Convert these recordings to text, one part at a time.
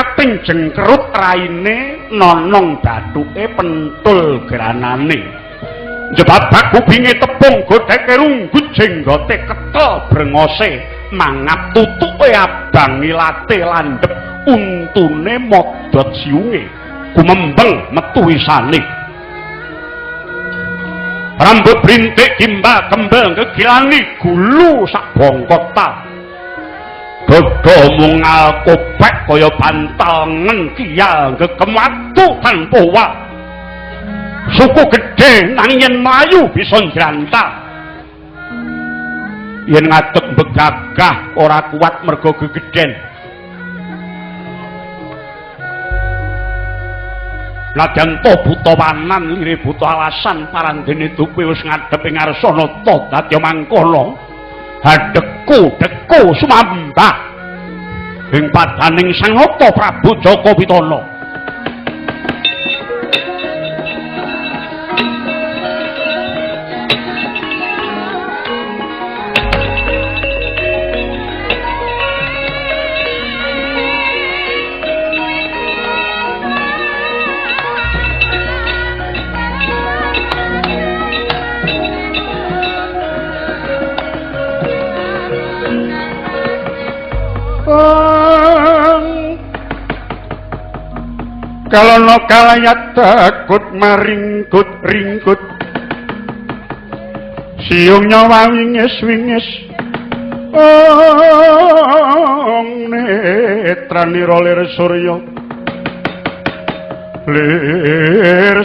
kating jengkerut raine nonong bathuke pentul granane jebabak kupinge tepung godheke runggut jenggote ketel brengose mangap tutuke abang ilate landhep untune modot siunge kumembeng metu wisane rambut brintik gimbal kembang kegilani gulu sak bongkota dodo mungal kopek kaya bantangan kiyal gegem watu tanpa wak suku gede nang yen mlayu bisa njrantal yen ngadeg begagah ora kuat mergo gegeden Nadyan to buta wanan lire buta alasan parandene dupe wis ngadhep ing ngarsana to dadi mangkono hadekku deku sumambah ing padaning Sang Nata Prabu Jaka Pitana Kalana kalayat takut maringkut ringkut siung nyawa wingis netranira lir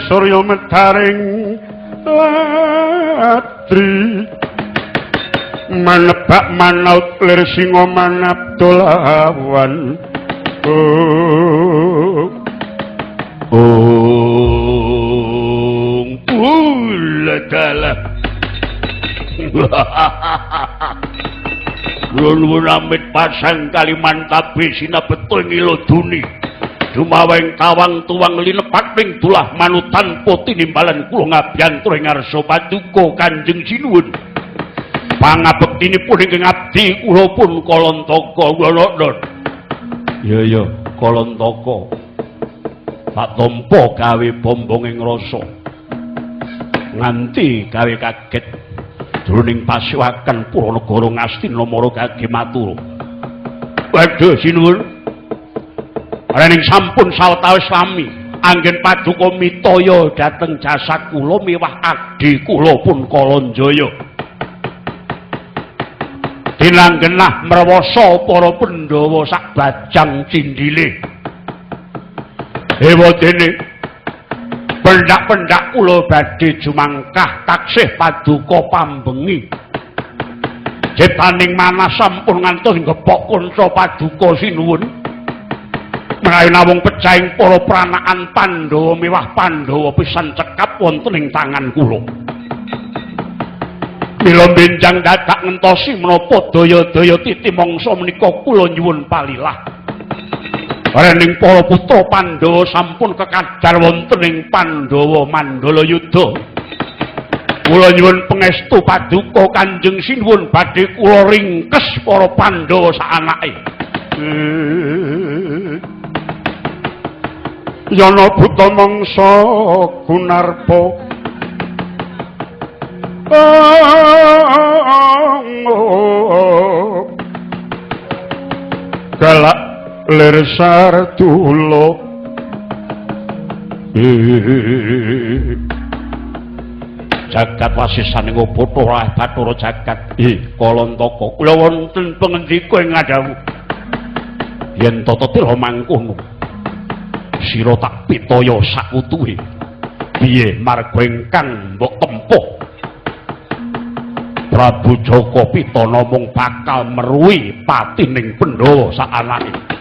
surya metaring latri manebak manaut lir singa manap dolawan Ladala Nuwun amit pasang kaliman tapi sinabetul ngiloduni dumaweng tawang tuwang linepating tulah manutan tinimbalan kula ngabyantur ing ngarsa paduka Kanjeng Sinuwun pangabektinipun ingkang abdi kula pun Kalantaka Walodon ya Kalantaka tak tampa gawe bombong ing rasa nganti gawe kaget jroning pasiwakan Puranagara Ngastina Mara kagem matur waduh Sinuwun rening sampun sawetawis sami anggen paduka mitaya dhateng jasa kula miwah adhi kula pun Kalanjaya dinanggenah mrewasa para Pandhawa sak bajang cindhile Ewa dene pendak-pendak kula badhe jumangkah taksih paduka pambengi jetaning manah sampun ngantos gepok kanca paduka Sinuwun menawi namung pecahing para pranakan Pandhawa miwah Pandhawa pisan cekap wonten ing tangan kula mila benjang dadak ngentosi menapa daya-daya titi mangsa menika kula nyuwun palilah rening para putra Pandhawa sampun kekadar wonten ing Pandhawa Mandala Yudha. Kula nyuwun pangestu paduka Kanjeng Sinuwun badhe kula ringkes para Pandhawa saanake. Yana buta mangsa Gunarpa. Galak lir Sardula jagat wasisaning Bathara Bathara jagat Kalantaka kula wonten pangendika ing ngadhawu yen tata tira mangkono sira tak pitaya sakutuhe piye marga ingkang mbok tempuh Prabu Jaka Pitana mung bakal meruhi patining Pandhawa saanake.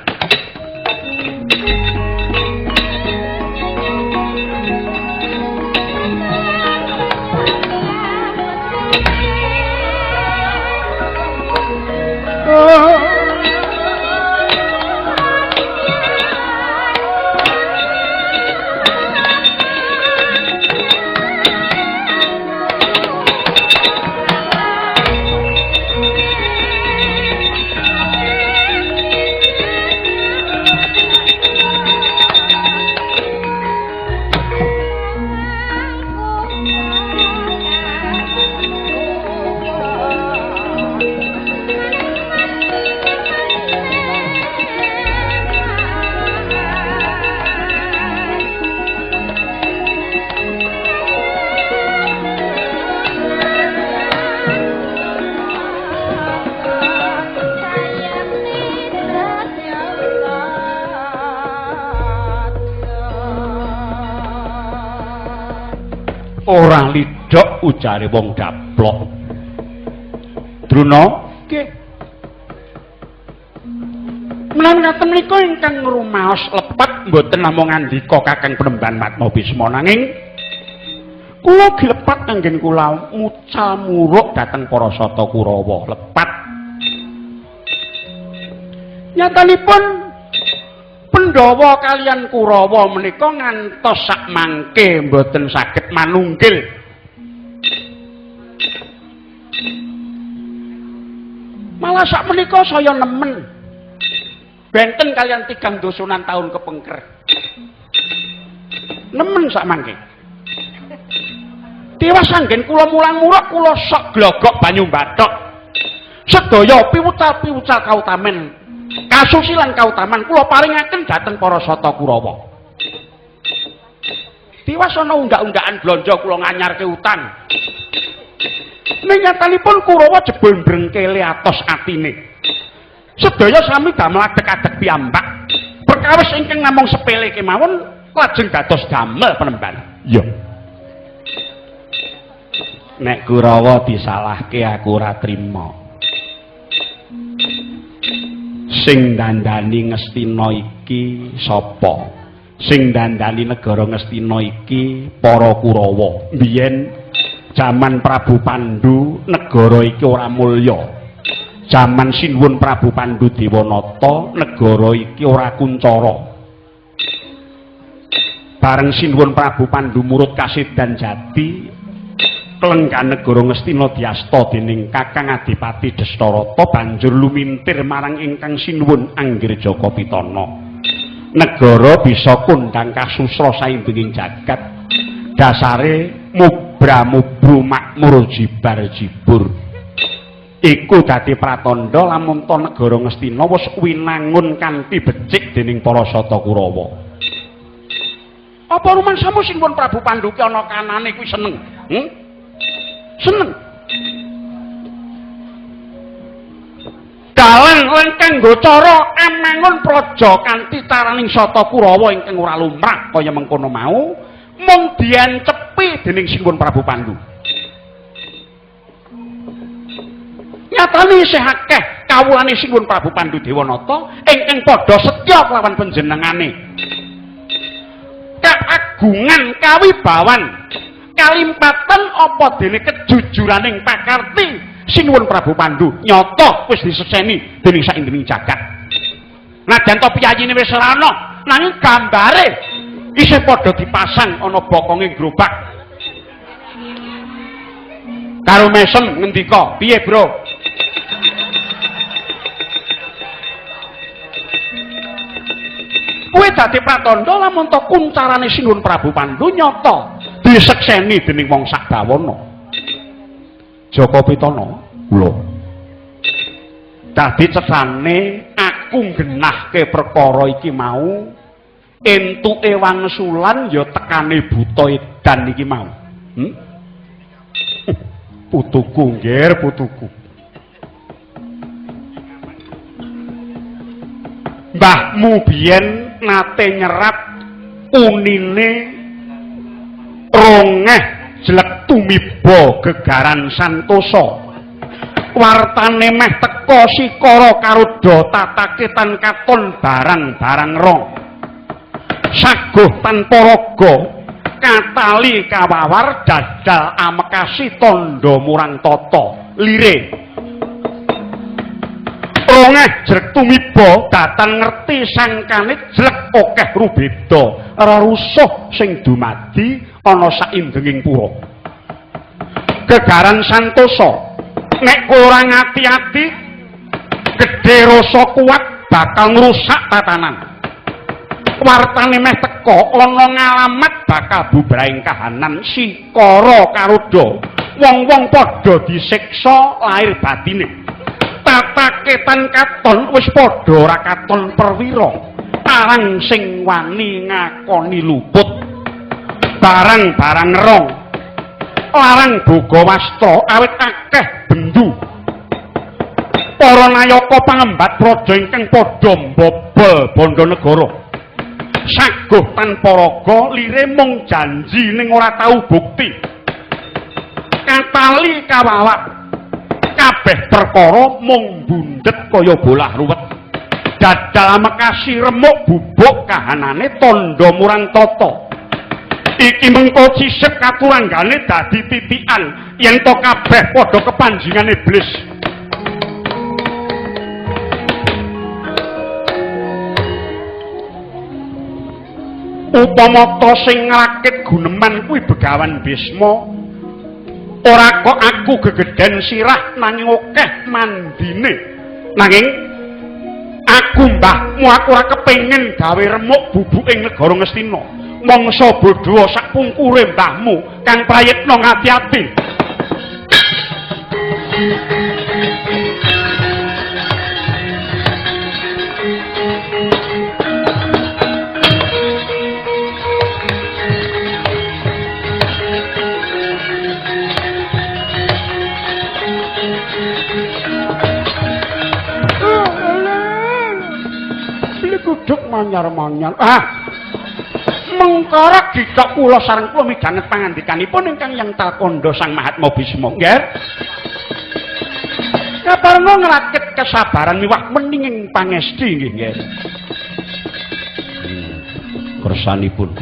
ora lidok ujare wong dablok. Druna nggih. Menawi ngaten menika ingkang ngrumaos lepet mboten namung ngandika Kakang Penemban Matma Bisma nanging kula gilepat anggen kula mucal muruk dhateng para sata Kurawa lepat. Nyatanipun Pandhawa kaliyan Kurawa menika ngantos sak mangke mboten saged manunggil. Malah sak menika saya nemen benten kalian 3 dosonan tahun kepengker. Nemen sak mangke. Tiwas anggen kula mulang muruk kula sok glogok banyu bathok. Sedaya piwucal-piwucal kautamen, kasusilan kautaman kula paringaken dhateng para sata Kurawa. Tiwas ana undak-undakan blanja kula nganyarke utang. Ning nyatanipun Kurawa jebul brengkele atos atine. Sedaya sami damel adeg-adeg piyambak. Perkawis ingkang namung sepele kemawon lajeng dados damel Penemban. Iya. Nek Kurawa disalahke aku ora trima. Sing dandani Ngastina iki sapa? Sing dandani negara Ngastina iki para Kurawa. Biyen jaman Prabu Pandhu negara iki ora mulya. Jaman Sinuwun Prabu Pandhu Dewanata negara iki ora kuncara. Bareng Sinuwun Prabu Pandhu murut kasedan jati kelenggan negara Ngastina diasta dening Kakang Adipati Dastarata banjur lumintir marang ingkang Sinuwun Anggirjaka Pitana. Negara bisa kondang kasusra saindenging jagat. Dasare mubra-mubru makmur jibar-jibur. Iku dadi pratandha lamun ta negara Ngastina wis winangun kanthi becik dening para sata Kurawa. Apa rumangsamu Sinuwun Prabu Pandhu ki ana kanane kuwi seneng? Seneng. Dalan lan kanggo cara emangun praja kanthi caraning sata Kurawa ingkang ora lumrah kaya mengkono mau mung diancepi dening Sinuwun Prabu Pandhu. Nyatane isih akeh kawulane Sinuwun Prabu Pandhu Dewanata ingkang padha setya kelawan panjenengane. Keagungan kawibawan kalimpatan apa dene kejujuraning pakarti Sinuwun Prabu Pandhu nyata wis diseseni dening saindenging jagat. Najan to piyayine wis ora ana nanging gambare isih padha dipasang ana bokonge grobak. Karo mesem ngendika, "Piye, Bro?" Kuwi dadi pratandha lamun ta kuncarane Sinuwun Prabu Pandhu nyata disekseni dening wong sak dawana. Jaka Pitana kula. Dadi cethane aku nggenahke perkara iki mau entuke wangsulan ya tekane buta edan iki mau. Putuku nggih, putuku. Mbahmu biyen nate nyerat unine rongeh jelek tumiba gegaran santosa. Wartane meh teka sikara karuda tataketan katon barang-barang rong. Saguh tanpa raga katali kawawar dadal amekasi tandha murang tata lire. Rongeh jelek tumiba datan ngerti sangkane jelek akeh rubeda rerusuh sing dumadi ana saindenging pura. Gegaran santosa nek ora ngati-ati gedhe rasa kuat bakal ngrusak tatanan. Wartane meh teka ana ngalamat bakal bubrahing kahanan sikara karuda wong-wong padha disiksa lahir batine. Tataketan katon wis padha ora katon perwira arang sing wani ngakoni luput barang-barang rong larang boga wastra awit akeh bendu para nayaka pangembat praja ingkang padha mbobol bondo negara saguh tanpa raga lire mung janji ning ora tau bukti katali kawawak kabeh perkara mung bundhet kaya bolah ruwet dadal mekasi remuk bubuk kahanane tandha murang tata iki mengko cisek katuranggane dadi titikan yen to kabeh padha kepanjingan iblis. Upama to sing ngrakit guneman kuwi Begawan Bisma ora kok aku gegeden sirah nanging akeh mandine nanging aku mbahmu aku ora kepengin gawe remuk bubuk ing negara Ngastina mangsa bodho sak pungkure mbahmu kang prayitna ngati-ati. Duk manyar-manyar. Mengkara gitok kula sareng kula midanget pangandikanipun ingkang yang takandha Sang Mahatma Bisma. Nggih. Kaparna ngrakit kesabaran miwah meninging pangesti nggih nggih. Kersanipun.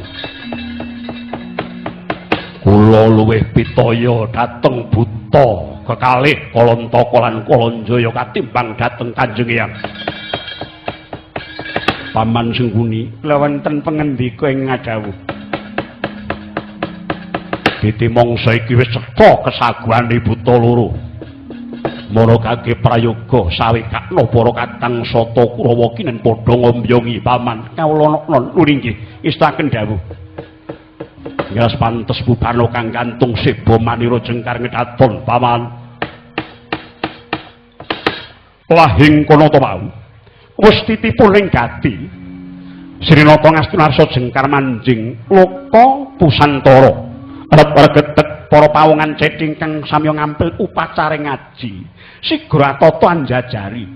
Kula luwih pitaya dhateng buta kekalih Kalantaka lan Kalanjaya katimbang dhateng Kanjeng Hyang. Paman Sengkuni lewenten pengendika ing ngadhawuh Dite mangsa iki wis cetha kesaguhane buta loro mara kangge prayoga sawekakna para Kakang Sata Kurawa kinen padha ngombyongi paman kawula non nuringgih istaken dawuh ngas pantes bubana kang gantung seba manira jengkar ngedaton paman lahing kono to mau wis titipun ing gati Srinata Ngastunarsa jengkar manjing loka pusantara regetek para pawongan cething kang samya ngampil upacara ngaji sigra tata anjajari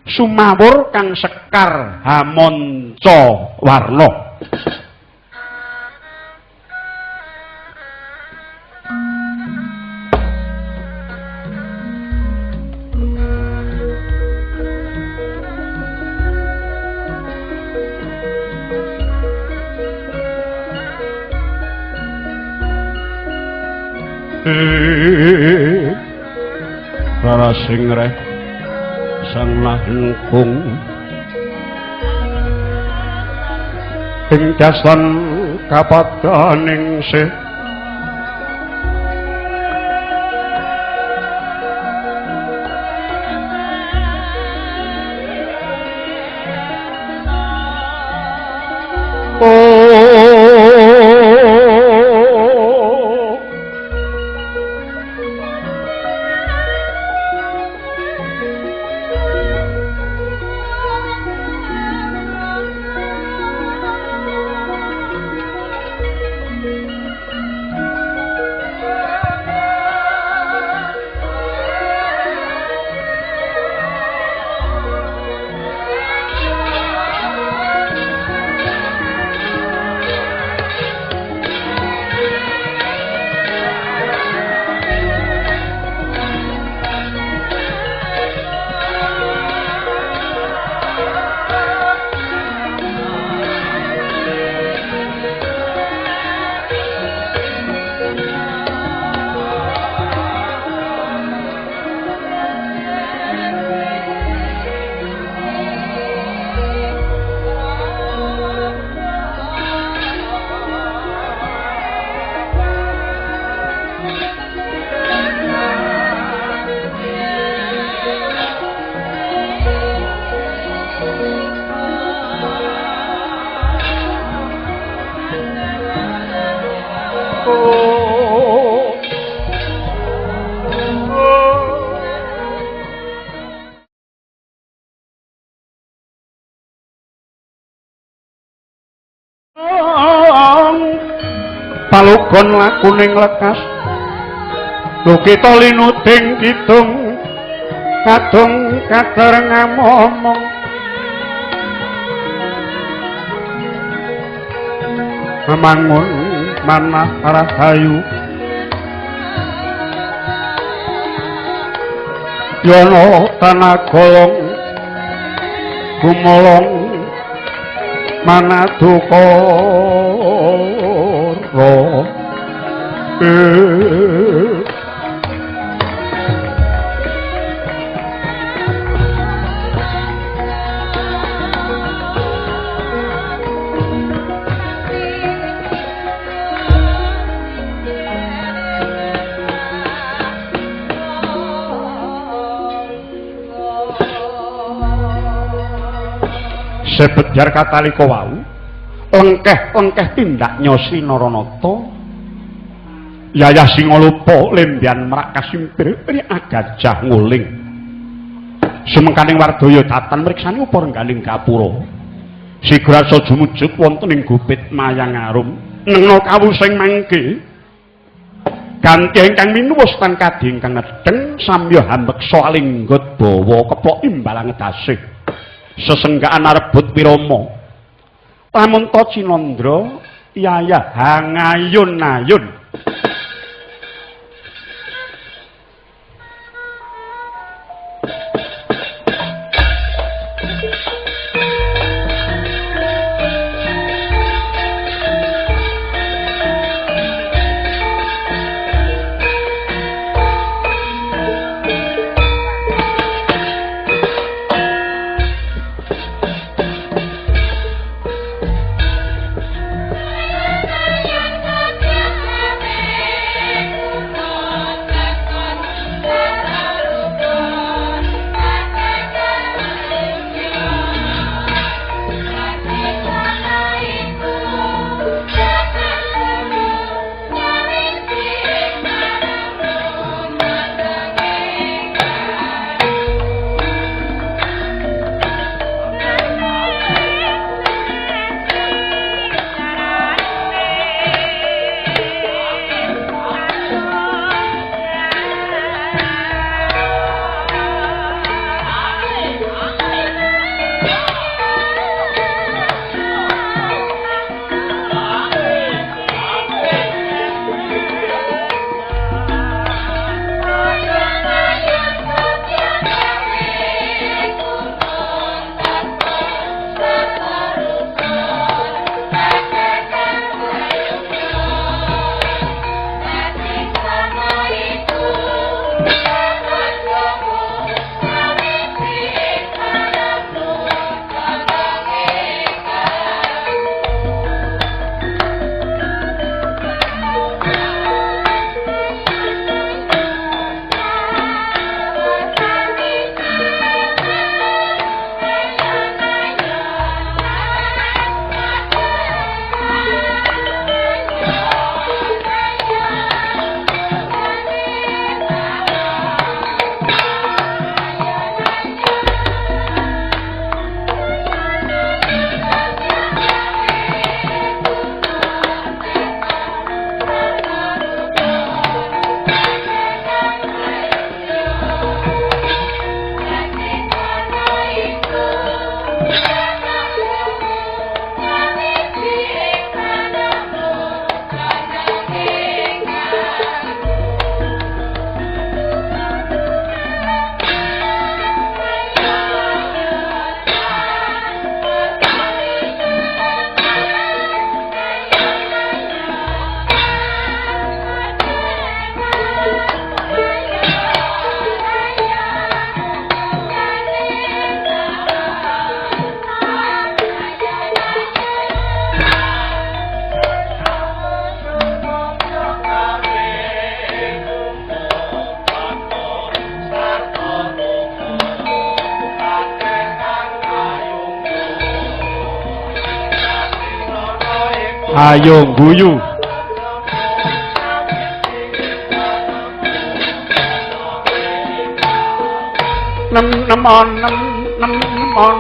sumawur kang sekar hamonca warna Rara singreh sang langkung ing dasan kapadaning sih palugon lakuning lekas lho kita linuding kidung kadung kader ngamomong memangun manah rahayu yono tanah golong gumolong manadukara sebedjar katalika wau lengkeh-lengkeh tindak nyosi Naranata yayah singa lupa lembyan merak kasimpir ri agajah nguling sumengkaning Wardaya tatan mriksani apa rengganing gapura sigrasa jumujug wonten ing gupit mayang arum nengna kawusing mangke ganti ingkang minuwustan kadhi ingkang ngedeng samya hambeksa alinggot bawa kepok imbalang dasih sesenggaan arebut wirama lamun ta Cinandra yayah hangayun-ayun ayo guyu nemon anen lumon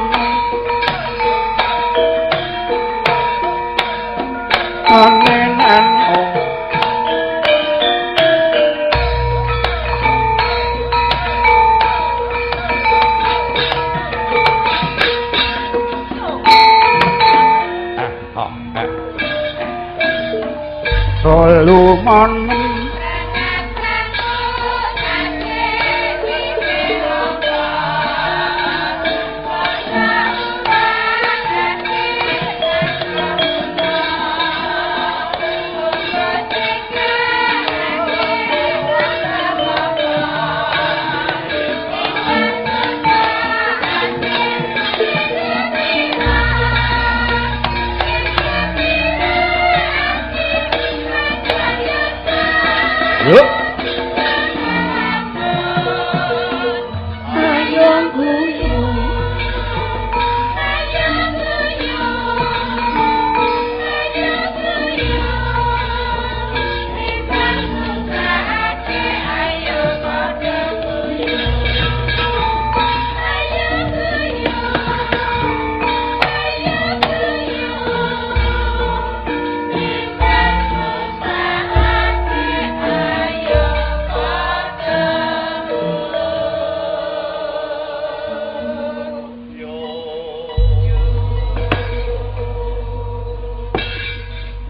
Yuk.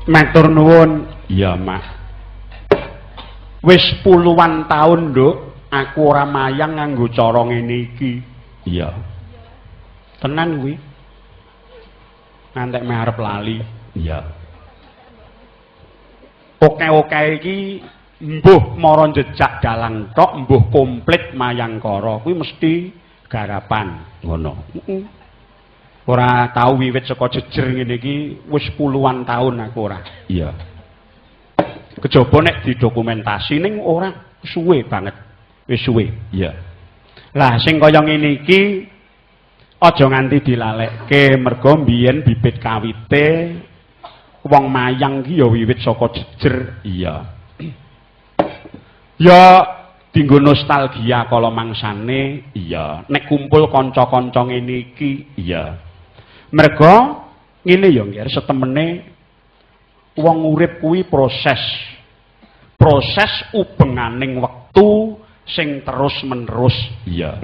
Matur nuwun. Iya, Mas. Wis puluhan taun, Nduk, aku ora mayang nganggo cara ngene iki. Iya. Tenan kuwi. Ngantek arep lali. Iya. Oke-oke iki mbuh mara jejak dalang tok, mbuh komplit mayangkara. Kuwi mesti garapan ngono. Ora tau wiwit saka jejer ngene iki wis puluhan taun aku ora. Iya. Kejaba nek didokumentasi ning ora suwe banget. Wis suwe. Iya. Lah sing kaya ngene iki aja nganti dilalekke mergo mbiyen bibit kawite wong mayang ki ya wiwit saka jejer. Iya. Ya dinggo nostalgia kala mangsane. Iya. Nek kumpul kanca-kanca ngene iki, iya. Mergo ngene ya nggih setemene wong urip kuwi proses ubenganing wektu sing terus-menerus. Iya.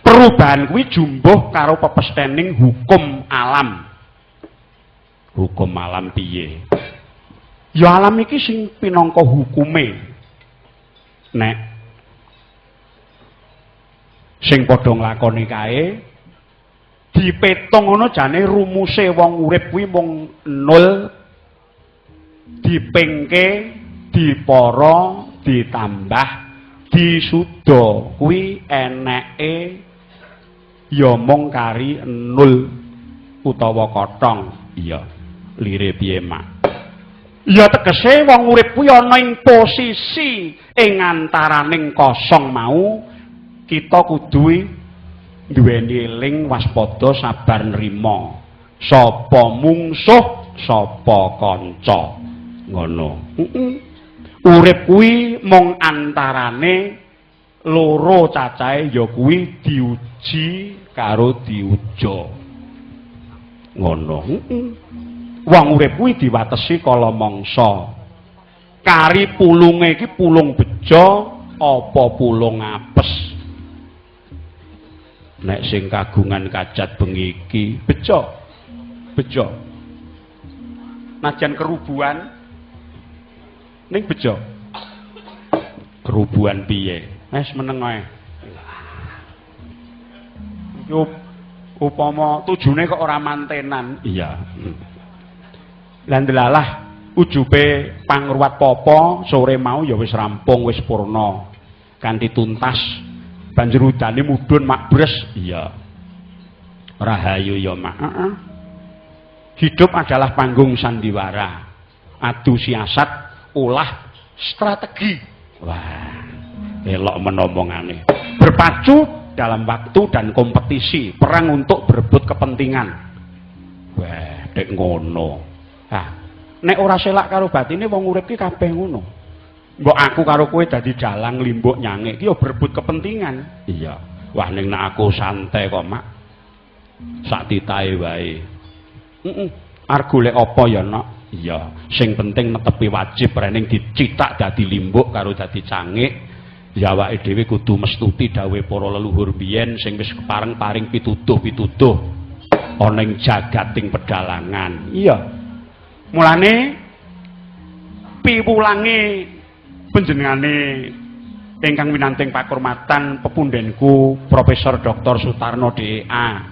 Perubahan kuwi jumbuh karo pepestening hukum alam. Hukum alam piye? Ya alam iki sing pinangka hukume. Nek sing padha nglakoni kae dipetung ngono jane rumuse wong urip kuwi mung 0 dipengke dipara ditambah disuda kuwi eneke ya mung kari 0 utawa kotong. Iya lire piye mak ya tegese wong urip kuwi ana ing posisi ing antaraning kosong mau kita kudu duweni eling waspada sabar nrima sapa mungsuh sapa kanca ngono. Urip kuwi mung antarane loro cacahe ya kuwi diuji karo diuja ngono. Wong urip kuwi diwatesi kala mangsa kari pulunge iki pulung bejo apa pulung apes. Nek sing kagungan kajat bengi iki bejo najan kerubuan ning bejo kerubuan piye wis meneng ae yo upama tujune kok ora mantenan. Iya. Lah ndelalah ujube pangruwat popo sore mau ya wis rampung wis purna kanthi tuntas. Banjur udane mudhun makbres. Iya. Rahayu ya mak. Hidup adalah panggung sandiwara. Adu siasat, ulah strategi. Wah, elok menomongane. Berpacu dalam waktu dan kompetisi, perang untuk berebut kepentingan. Wah, dek ngono. Ah, nek ora selak karo batine wong urip ki kabeh ngono. Mbok aku karo kowe dadi dalang limbuk nyangik ki ya berebut kepentingan. Iya. Wah ning nek aku santai kok, Mak. Sak titahe wae. Arep golek apa ya, Nok? Iya, sing penting netepi wajib rening dicitak dadi limbuk karo dadi cangik. Ya awake dhewe kudu mestuti dawuhe para leluhur biyen sing wis kepareng-paring pituduh-pituduh ana ing jagating pedalangan. Iya. Mulane piwulange panjenengane ingkang winanting pakurmatan pepundhenku Profesor Dr. Sutarno DA.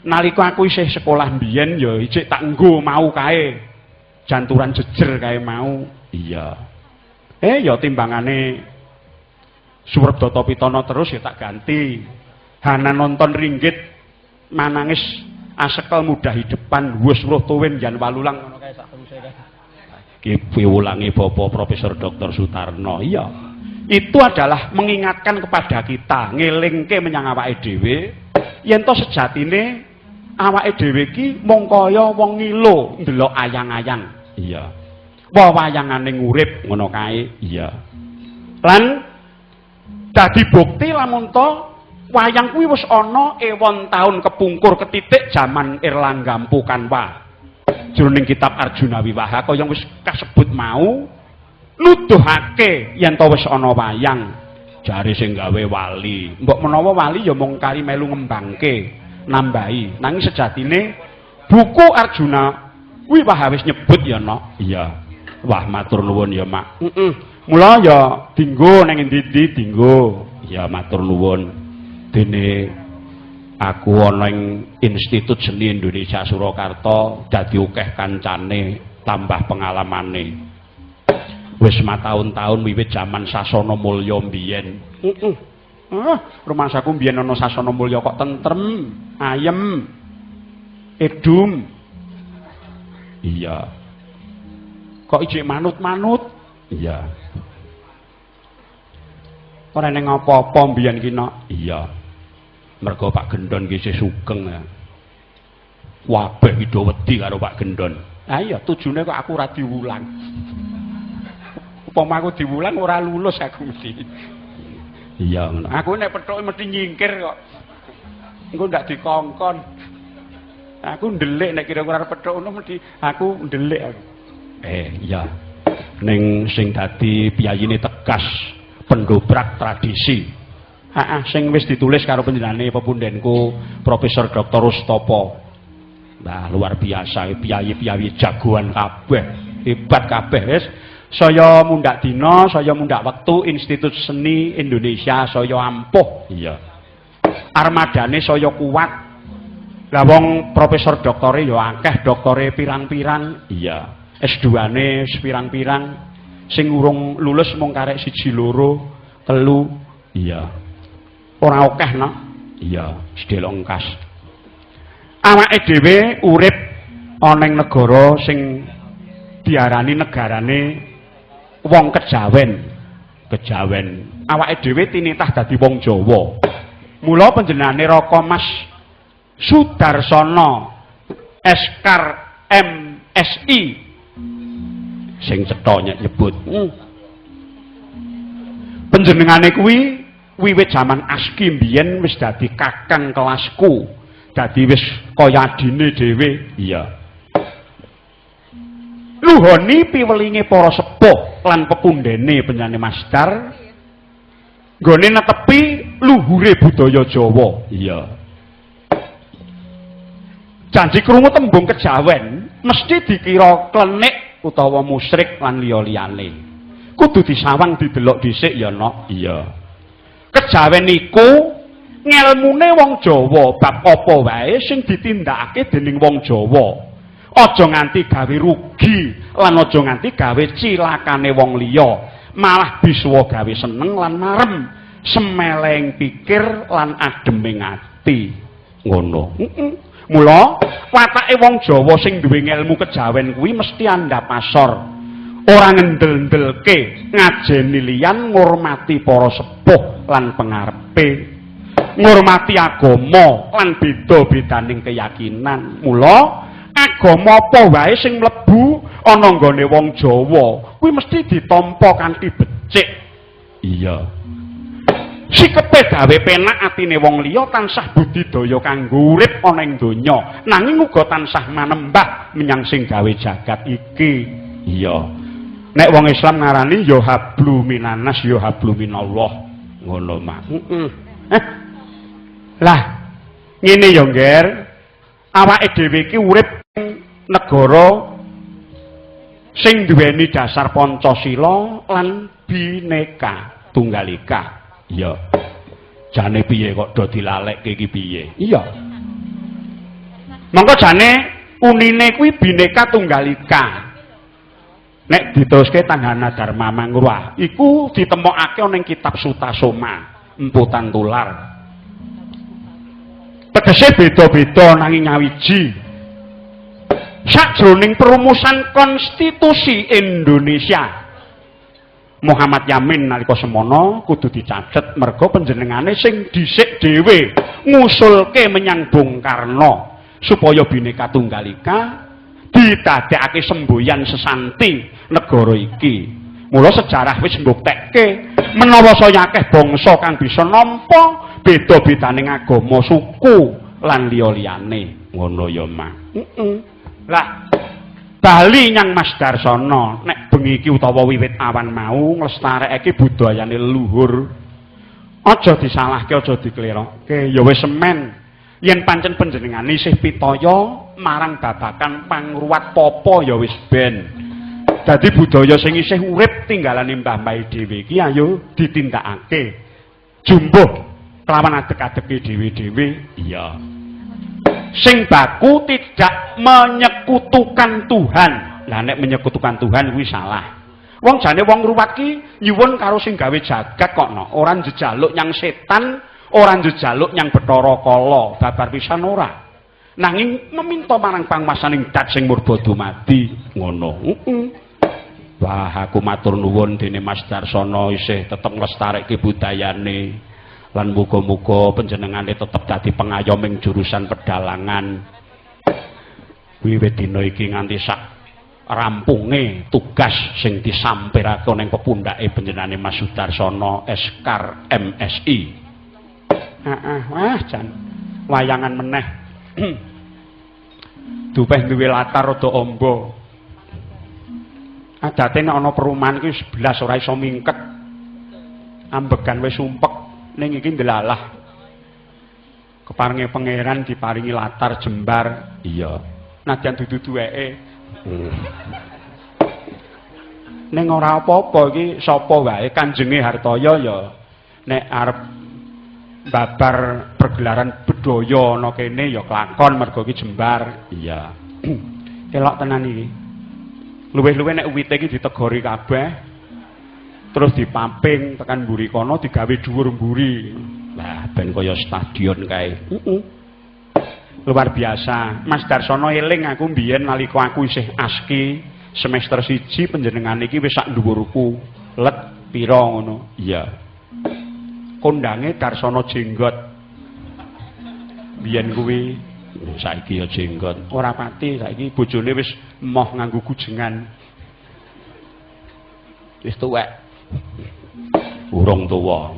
Nalika aku isih sekolah mbiyen ya ijik tak nggo mau kae. Janturan jejer kae mau. Iya. Ya timbangane Surebdata Pitana terus ya tak ganti. Hana nonton ringgit manangis asekel mudah hidepan wus weruh tuwin jan walulang ngono kae sak teruse kae. Piwulangi Bapak Profesor Dr. Sutarno. Iya. Itu adalah mengingatkan kepada kita, ngelingke menyang awake dhewe yen to sejatine awake dhewe iki mung kaya wong ngilo ndelok ayang-ayang. Iya. Wewayangane urip ngono kae. Iya. Lan dadi bukti lamun to wayang kuwi wis ana ewon taun kepungkur ketitik jaman Erlangga Empu Kanwa. Jroning kitab Arjuna Wiwaha kaya wis kasebut mau nuduhake yen to wis ana wayang jare sing gawe wali. Mbok menawa wali ya mung kari melu ngembangke, nambahi. Nanging sejatine buku Arjuna Wiwaha wis nyebut ya no. Iya. Wah matur nuwun ya, Mak. Mula ya dinggo ning endi-endi dinggo. Ya matur nuwun. Dene aku ana ing Institut Seni Indonesia Surakarta dadi akeh kancane, tambah pengalamane. Wis mataun-taun wiwit jaman Sasana Mulya mbiyen. Rumangsaku mbiyen ana Sasana Mulya kok tentrem, ayem, edum. Iya. Kok ijik manut-manut? Iya. Ora ning apa-apa mbiyen ki nok. Iya. Mergo Pak Gendon ki isih sugeng ya. Wabeh ki do wedi karo Pak Gendon. Ha iya tujune kok aku ora diwulang. Upama aku diwulang ora lulus aku mesti. Iya ngono. Aku nek pethuke mesti nyingkir kok. Engko ndak dikongkon. Aku ndelik nek kira-kira pethuk ngono mesti aku ndelik aku. Iya. Ning sing dadi piyayine Tegas pendobrak tradisi. Sing wis ditulis karo panjenengane pepundhenku Profesor Dr. Rustopo. Nah, luar biasa piyayi-piyayi jagoan kabeh, hebat kabeh wis. Saya mundhak dina, saya mundhak wektu Institut Seni Indonesia saya ampuh. Iya. Armadane saya kuat. Lah wong profesor doktore ya akeh, doktore pirang-pirang. Iya. S2-ne pirang-pirang. Sing urung lulus mung karek 1 2 3. Iya. Ora akeh no. Iya, sedhel engkas. Awake dhewe urip ana ing negara sing diarani negarane wong kejawen. Kejawen. Awake dhewe tinitah dadi wong Jawa. Mula panjenengane Raka Mas Sudarsana Eskar MSI sing cetha nyebut. Panjenengane kuwi wiwit jaman ASKI mbiyen wis dadi kakang kelasku, dadi wis kaya adine dhewe. Iya. Luhoni piwelinge para sepuh lan pepundhene penjane Masdar nggone netepi luhure budaya Jawa. Iya. Janji krungu tembung kejawen mesti dikira klenik utawa musyrik lan liya-liyane. Kudu disawang didelok dhisik ya, Nok. Iya. Kejawen iku ngelmune wong Jawa bab apa wae sing ditindakake dening wong Jawa. Aja nganti gawe rugi lan aja nganti gawe cilakane wong liya, malah bisa gawe seneng lan marem, semeleng pikir lan ademing ati. Ngono. Mula watake wong Jawa sing duwe ngelmu kejawen kuwi mesti andhap asor. Ora ngendel-ndelke, ngajeni liyan, ngurmati para sepuh lan pengarepe, ngurmati agama lan beda-bedaning keyakinan. Mula agama apa wae sing mlebu ana nggone wong Jawa kuwi mesti ditampa kanthi becik. Iya. Sikepe gawe penak atine wong liya tansah budidaya kanggo urip ana ing donya, nanging uga tansah manembah menyang sing gawe jagat iki. Iya. Nek wong Islam ngarani ya hablu minanas ya hablu minallah. Ngono mak. Lah, ngene ya, Ngger. Awake dhewe iki urip ing negara sing duweni dasar Pancasila lan Bhinneka Tunggal Ika. Iya. Jane piye kok do dilalekke iki piye? Iya. Monggo jane unine kuwi Bhinneka Tunggal Ika. Nek diteruske Tanggana Dharma Mangruah iku ditemokake ana ing kitab Sutasoma Empu Tantular. Tegese beda-beda nanging nyawiji. sakjroning perumusan konstitusi Indonesia. Muhammad Yamin nalika semana kudu dicatet merga panjenengane sing dhisik dhewe ngusulke menyang Bung Karno supaya Bhinneka Tunggal Ika didadekake semboyan sesanti negara iki. Mula sejarah wis mbuktekke menawa saya akeh bangsa kang bisa nampa beda-bedaning agama, suku lan liya-liyane. Ngono ya, Mas. Lah bali nyang Mas Darsono, nek bengi iki utawa wiwit awan mau nglestarekake budayane leluhur. Aja disalahke, aja diklirokke. Ya wis semen. Yen pancen panjenengane isih pitaya marang babagan pangruwat papa ya wis ben. Dadi budaya sing isih urip tinggalane mbah-mbah dhewe iki ayo ditindakake. Jumbuh kelawan adeg-adege dhewe-dhewe. Iya. Sing baku tidak menyekutukan Tuhan. Lah nek menyekutukan Tuhan kuwi salah. Wong jane wong ngruwat ki nyuwun karo sing gawe jagat kok no. Ora njejaluk nyang setan, ora njejaluk nyang Bathara Kala, babar pisan ora. Nanging meminta marang pangwasaning dat sing murba dumadi ngono. Wah, aku matur nuwun dene Mas Darsono isih tetep nglestareke budayane. Lan muga-muga panjenengane tetep dadi pengayoming jurusan pedalangan. Wiwit dina iki nganti sak rampunge tugas sing disampirake ning pepundhake panjenengane Mas Sudarsono Eskar MSI. Wah, jan wayangan meneh. Dupeh duwe latar rada amba. Adate nek ana perumahan iki 11 ora iso mingket. Ambegan wis sumpek. Ning iki ndelalah keparinge pangeran diparingi latar jembar. Iya nadyan dudu duweke. Ning ora apa-apa iki sapa wae Kanjenge Hartaya ya nek arep babar pergelaran budaya ana kene ya kelakon mergo iki jembar. Iya elok tenan iki. Luwih-luwih nek uwite iki ditegori kabeh terus dipaping tekan mburi kono digawe dhuwur mburi. Lah ben kaya stadion kae. Luar biasa. Mas Darsono eling aku mbiyen nalika aku isih aski semester 1 panjenengan iki wis sak dhuwurku. Let pira ngono? Iya. Kondange Darsono Jenggot. Biyen kuwi saiki ya jenggot. Ora pati saiki bojone wis moh nganggo kujengan. Wis tuwek. Urung tuwa.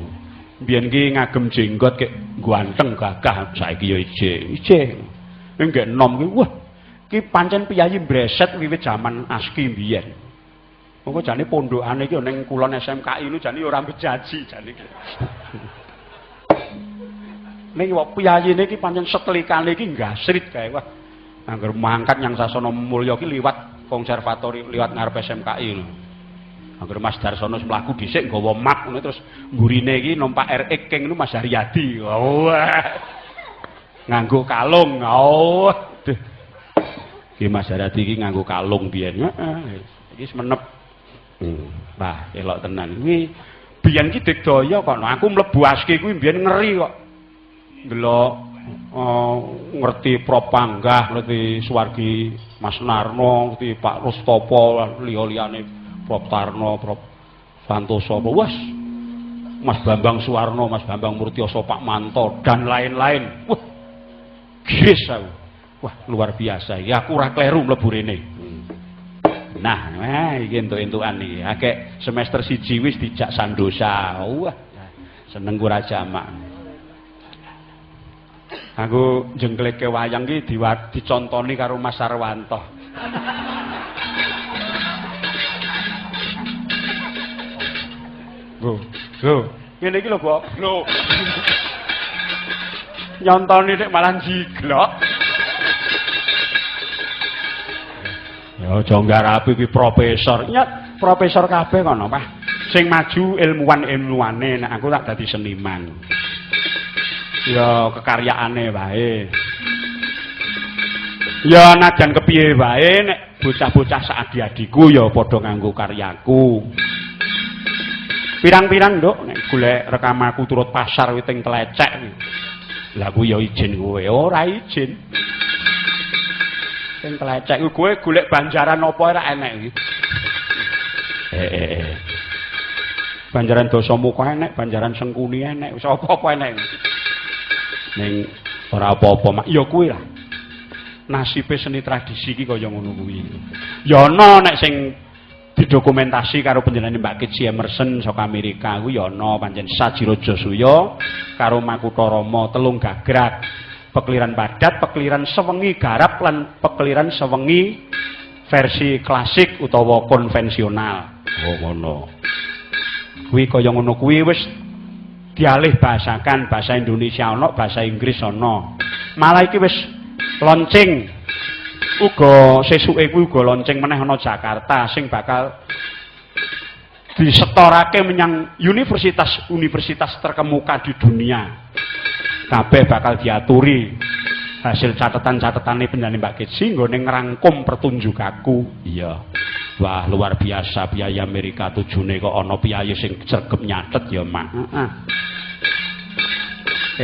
Biyen ki ngagem jenggot kek ganteng gagah, saiki ya ijing. Nggih enom ki wah, ki pancen piyayi mbreset wiwit jaman aski biyen. Monggo jane pondokane iki ning kulon SMKI nu jane ora bejaji jane iki. Ning wong piyayine iki pancen setelikane iki ngasrit kae wah. Angger mangkat nyang Sasana Mulya ki liwat konservatori liwat ngarep SMKI lho. Angger Mas Darsono mlaku dhisik nggawa mak ngono terus mburine iki numpak RX King nu Mas Haryadi. Wah. Nganggo kalung. Oh. Ki Mas Haryadi iki nganggo kalung biyen. Heeh. Iki menep. Wah, elok tenan. Kuwi biyen ki digdaya kok. Aku mlebu aski kuwi biyen ngeri kok. Ndelok ngerti Propanggah, ngerti Suwargi Mas Narno, ngerti Pak Rustopo liya-liyane Prof Tarno, Prof Santoso, wes Mas Bambang Suwarno, Mas Bambang Murtioso, Pak Manto dan lain-lain. Wah, gis aku. Wah, luar biasa. Ya aku ora kleru mlebu rene. Nah, iki entuk-entukan iki. Akeh semester 1 wis dijak Sandosa. Wah, seneng ora jamak. Aku jengkleke wayang ki dicontoni karo Mas Sarwanto. Lho, ngene iki lho, Bok. Lho. Nyontoni nek malah jiglok. Ya aja ngarapi kuwi profesor. Nyet, profesor kabeh kono, Pak. Sing maju ilmuwan-ilmuwane, nek aku tak dadi seniman. Ya kekaryaane wae. Ya najan kepiye wae nek bocah-bocah saadi-adiku ya padha nganggo karyaku. Pirang-pirang nduk nek golek rekamaku turut pasar witing telecek. Lah ku ya izin kowe ora izin. Sing klecek kowe golek banjaran apa ora enek iki. Banjaran dosa muka enek, banjaran sengkuni enek, wis apa-apa enek. Ning ora apa-apa mak ya kuwi lah. Nasibe seni tradisi iki kaya ngono kuwi. Ya ana nek sing didokumentasi karo panjenengane Mbak Kitsi Emerson saka Amerika kuwi ya ana pancen Sajiraja Suya karo Makutha Rama telung gagrak. Pekeliran padat, pekeliran sewengi garap lan pekeliran sewengi versi klasik utawa konvensional. Oh ngono. Kuwi kaya ngono kuwi wis dialih bahasakan bahasa Indonesia ana, bahasa Inggris ana. Malah iki wis launching. Uga sesuke kuwi uga launching meneh ana Jakarta sing bakal disetorake menyang universitas terkemuka di dunia. Kabeh bakal diaturi hasil catatan-catatane penyanyi Mbak Kitsi nggone ngrangkum pertunjukanku. Iya. Wah, luar biasa biaya Amerika tujune kok ana piyayi sing sregep nyatet ya, Mak. Heeh.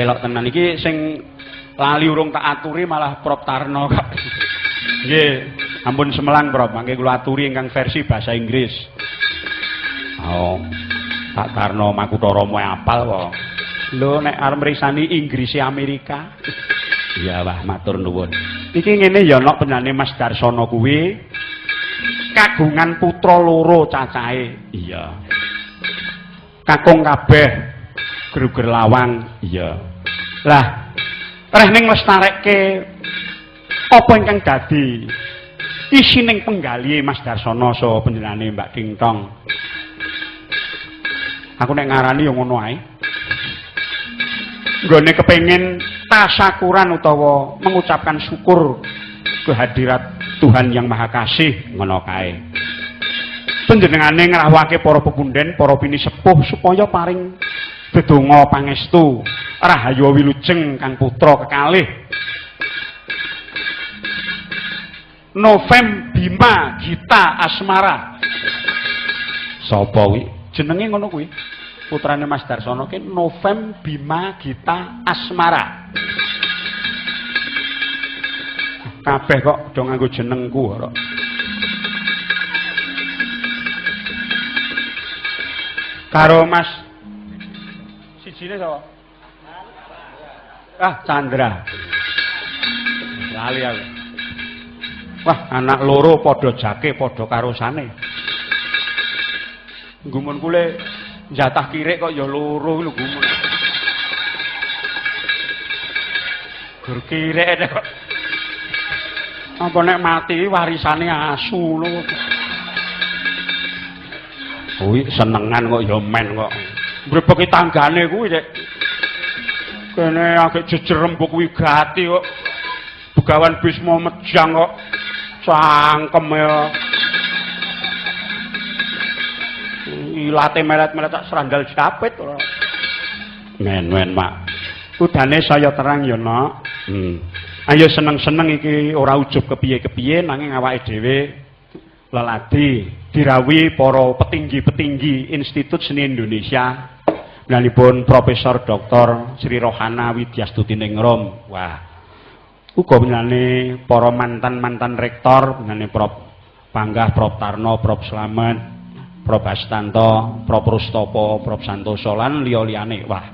Elok tenan iki sing lali urung tak aturi malah Prof Tarno kok. Nggih, ampun semelang Prof, mangke kula aturi ingkang versi bahasa Inggris. Oh. Pak Tarno Makutha Rama apal kok. Lho nek arep mrisani Inggris Amerika. Iya wah matur nuwun. Iki ngene ya nek penane Mas Darsono kuwi kagungan putra loro cacahe. Iya. Kakung kabeh Gruger Lawang. Iya. Lah reh ning lestarekke apa ingkang dadi isining penggalihe Mas Darsono so panjenengane Mbak Dingtong. Aku nek ngarani ya ngono ae. Nggone kepengin tasyakuran utawa mengucapkan syukur kehadirat Tuhan Yang Maha Kasih ngono kae. Panjenengane ngrawuhake para pepunden, para pinisepuh supaya paring dedonga pangestu rahayu wilujeng kang putra kekalih. Novem Bima Gita Asmara. Sapa kuwi? Jenenge ngono kuwi. Putrane Mas Darsono ki Novem Bima Gita Asmara. Kabeh kok do nganggo jenengku ora. Karo Mas sijine sapa? Ah, Chandra. Lali aku. Wah, anak loro padha jake padha karosane. Gumun kule jatah kirik kok ya loro lho gumun. Gur kirik kok. Apa nek mati warisane asu lho. Kuwi senengan kok ya men kok. Mbrebeki tanggane kuwi cek. Kene agek jejer rembug kuwi gati kok. Begawan Bisma mejang kok. Cangkem ya. Ilate melet-melet tak serandal japit ora. Men-men, Mak. Udane saya terang ya, Nok. Ayo seneng-seneng iki ora ujug kepiye-kepiye nanging awake dhewe leladi dirawi para petinggi-petinggi Institut Seni Indonesia. Menanipun Profesor Dr. Sri Rohana Widyastuti Ningrum. Wah. Uga menane para mantan-mantan rektor, menane Prof Panggah, Prof Tarno, Prof Slamet, Prof Astanto, Prof Rustopo, Prof Santoso lan liya-liyane. Wah,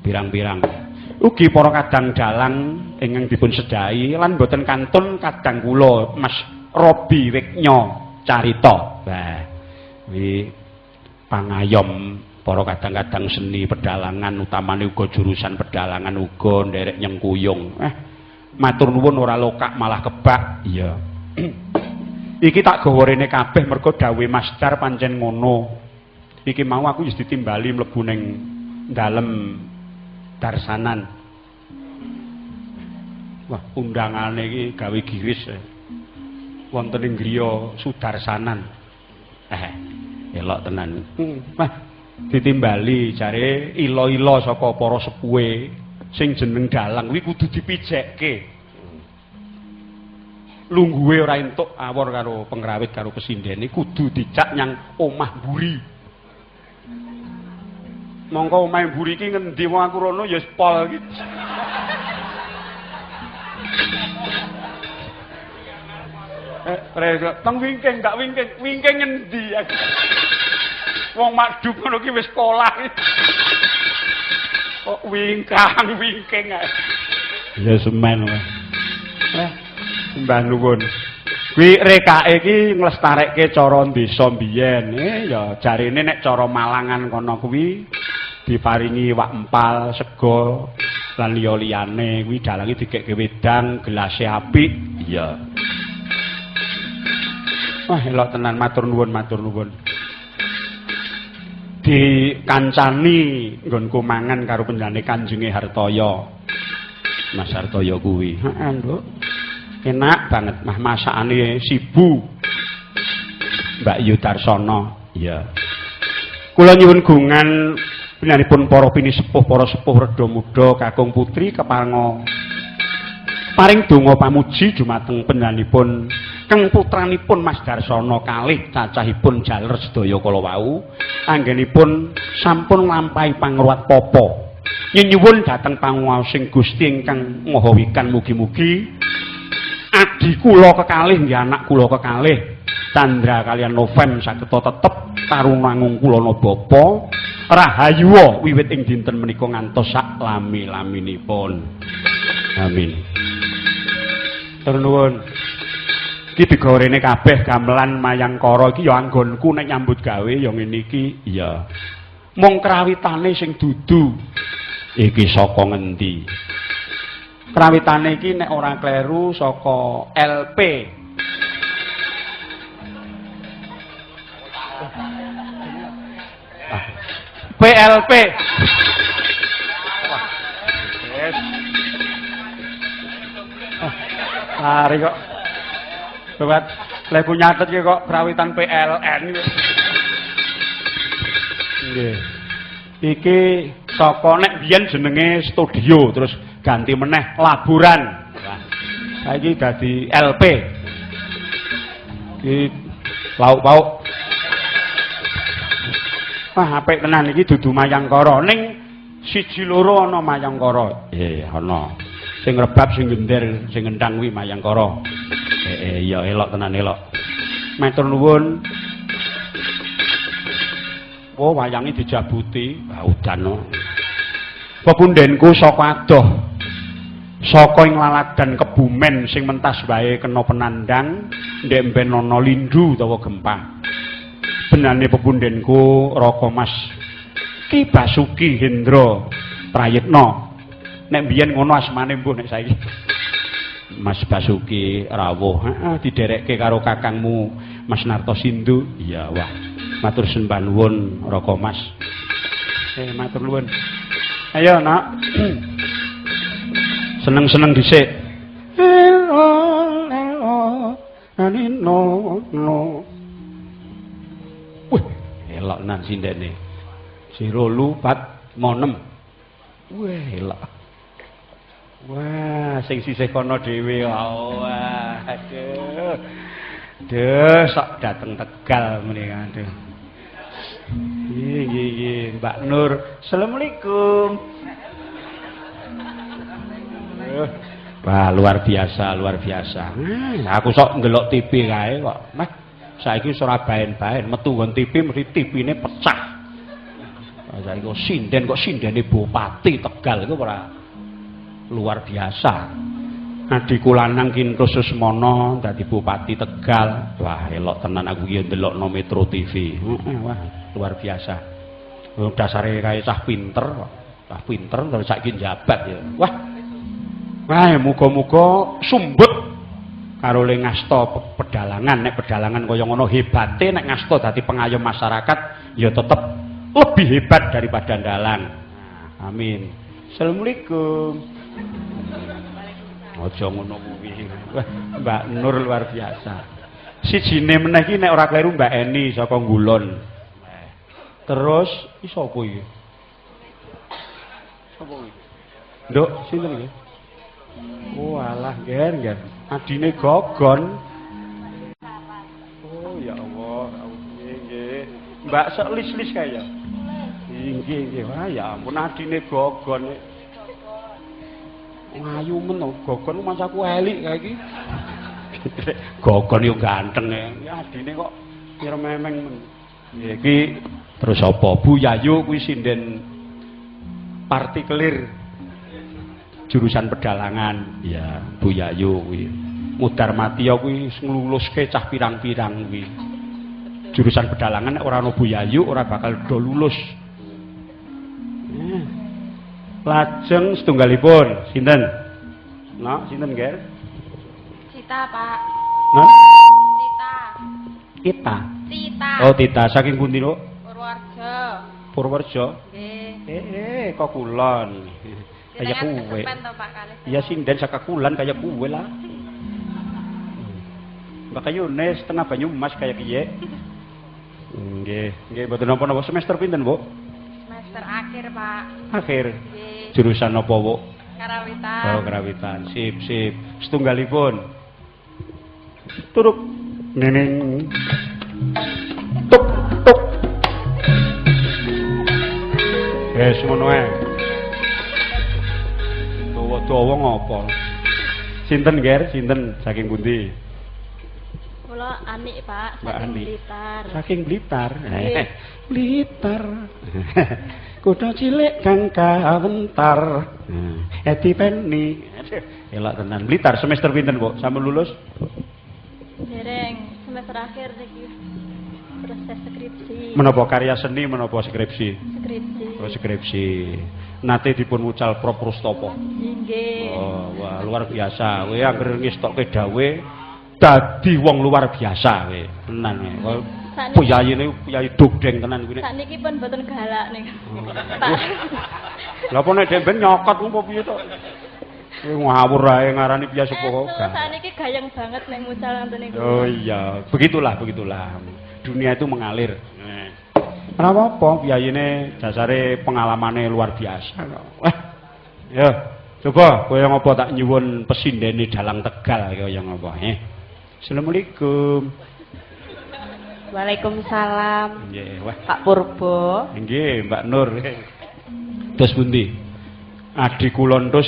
pirang-pirang. Ugi para kadang dalang ingkang dipun sedai lan boten kantun kadang kula Mas Robi Weknya Carita. Wah, wi pangayom para kadang-kadang seni pedalangan utamane uga jurusan pedalangan uga nderek nyengkuyung. Matur nuwun ora lokak malah kebak. Iya. Iki tak gawa rene kabeh mergo dawuhe Mas Dar pancen ngono. Iki mau aku wis ditimbali mlebu ning dalem darsanan. Wah, undangane iki gawe giris. Wonten ing griya Sudarsanan. Elok tenan. Wah, ditimbali jare ila-ila saka para sepuhe sing jeneng dalang kuwi kudu dipijekke. Lungguhe ora entuk awor karo pengrawit karo kesindene kudu dicak nyang omah mburi. Mongko omah mburi iki ngendi wong aku rono ya pol iki. Teng wingking gak wingking. Wingking ngendi aku? Wong madhep ngono ki wis sekolah. Kok wingking ae. Ya semen wae. Mbah nuwun. Kuwi rekake iki nglestarekke cara desa biyen. Ya jarine nek cara Malangan kono kuwi diparingi wak empal, sego lan liya-liyane kuwi dalange dikekke wedang, gelase apik. Iya. Wah, elok tenan matur nuwun. Dikancani nggonku mangan karo penjane Kanjenge Hartaya. Mas Hartaya kuwi. Heeh, Nduk. Enak banget mah masakane Sibu. Mbak Yu Darsana. Iya. Kula nyuwun gungan pinanipun para pinisepuh, para sepuh reda muda kakung putri keparenga paring donga pamuji dumateng pendanipun kang putranipun Mas Darsana kalih cacahipun jaler sedaya kala wau anggenipun sampun nglampahi pangruwat papa nyuwun dhateng panguwaosing Gusti ingkang Maha Wikan mugi-mugi adi kula kekalih nggih anak kula kekalih Chandra kaliyan Novem sageta tetep tarunangung kula bapa rahayuwa wiwit ing dinten menika ngantos sak lami-laminipun. Amin. Tur nuwun. Iki digorene kabeh gamelan Mayangkara iki ya anggonku nek nyambut gawe ya ngene iki. Iya. Mung krawitane sing dudu. Iki saka ngendi? Krawitane iki nek ora kleru saka LP. PLP. Wah. Yes. Mari kok. Sobat, lek ku nyatet iki kok krawitan PLN iki. Nggih. Iki saka nek biyen jenenge studio terus ganti meneh laburan. Wah. Saiki dadi LP. Iki lauk-pauk. Wah, apik tenan iki dudu Mayangkara. Ning siji loro ana Mayangkara. Ana. Sing rebab, sing gender, sing ngendang kuwi Mayangkara. Iya elok tenan elok. Matur nuwun. Oh, wayange dijabuti. Udan. Pepundhenku saka adoh. Saka ing laladan Kebumen sing mentas wae kena penandang, ndek mben ana lindu utawa gempa. Benane pepundhenku Raka Mas Ki Basuki Hendra Prayitna. Nek biyen ngono asmane mbuh nek saiki Mas Basuki rawuh. Heeh, diderekke karo kakangmu Mas Narto Sindu. Iya, wah. Matur sembah nuwun Raka Mas. Matur nuwun. Ayo, Nak. Seneng-seneng dhisik. No. Elok nan sindene. 08 Wah, elok. Wah, sing sisih kono dhewe. Wah, aduh. Duh, sok dateng Tegal mrene aduh. Nggih, Mbak Nur. Assalamualaikum. Wah, luar biasa. Aku sok ndelok TV kae kok. Mas saiki ora baen-baen metu nggon TV mesti TV-ne pecah. Saiki kok sindene Bupati Tegal iku ora luar biasa. Adikku lanang Kinto Susmono dadi Bupati Tegal. Wah, elok tenan aku iki ndelokno Metro TV. Wah, luar biasa. Dasare kae cah pinter terus saiki njabat ya. Wah, muga-muga sumbut karo le ngasta pedalangan. Nek pedalangan kaya ngono hebate, nek ngasta dadi pengayom masyarakat ya tetep lebih hebat daripada dalang. Amin. Assalamualaikum. Aja ngono kuwi. Wah, Mbak Nur luar biasa. Sijine meneh iki nek ora kleru Mbak Eni saka Ngulon. Terus iki sapa iki? Sapa iki? Nduk, sinten iki? Oh alah ger. Adine Gogon. Oh ya Allah, nggih. Mbak sok lis-lis kae ya. Nggih. Wah ya ampun adine Gogon. Ayu men Gogon mancaku elik kae iki. Gogon yo ganteng ya adine kok kira memeng. Iki terus apa? Bu Yayu kuwi sinden partikelir jurusan pedalangan. Ya, Bu Yayu kuwi. Mudar Matya kuwi ngluluske cah pirang-pirang kuwi. Jurusan pedalangan nek ora ana Bu Yayu ora bakal do lulus. Lajeng setunggalipun sinten? Nah, sinten, Ger? Cita, Pak. Nah? Cita. Kita. Cita. Oh, Tita saking pundi, Nuk? Purworejo. Purworejo. Nggih. Kok kulon. Kaya Jenengan kuwe. kesepen to, Pak, kalih. Iya sinden saka kulon kaya kuwe lah. Mbak Yunes setengah Banyumas kaya kiye. Nggih, mboten napa-napa semester pinten, Bu? Semester akhir, Pak. Akhir. Nggih. Jurusan apa, Bu? Karawitan. Oh, karawitan. Sip. Setunggalipun. Turuk. Neneng. Tuk. Wes ngono ae. Dawa-dawa ngopo? Sinten, Ger? Sinten saking pundi? Kula Anik, Pak, Mbak saking Anik. Blitar. Saking Blitar. Nggih. Blitar. Kutha cilik kang kawentar. Etipeni. Elak tenan. Blitar semester pinten, Kok? Sampun lulus? Dereng semester akhir niki. Proses skripsi. Menapa karya seni menapa skripsi? Skripsi. Oh, skripsi. Nate dipun wucal Proprustapa. Nggih. Oh, wah luar biasa. Kowe anggere ngestokke dawe dadi wong luar biasa kowe. Tenan kowe. Piyayine piyayi dogdeng tenan kuwi nek. Sakniki pun mboten galak nih. Pak. Lha apa nek demben nyokot ku apa piye to? Kowe ngawur ae ngarani piye sapa kok. Sakniki gayeng banget nek mucal ngoten niku. Oh iya, begitulah. Dunia itu mengalir. Ora apa-apa, piyayine dasare pengalamane luar biasa kok. Ya, coba kaya ngapa tak nyuwun pesindene dalang Tegal kaya ngapa. Assalamualaikum. Waalaikumsalam. Nggih, wah. Pak Purbo. Nggih, Mbak Nur. Terus pundi? Adi kula terus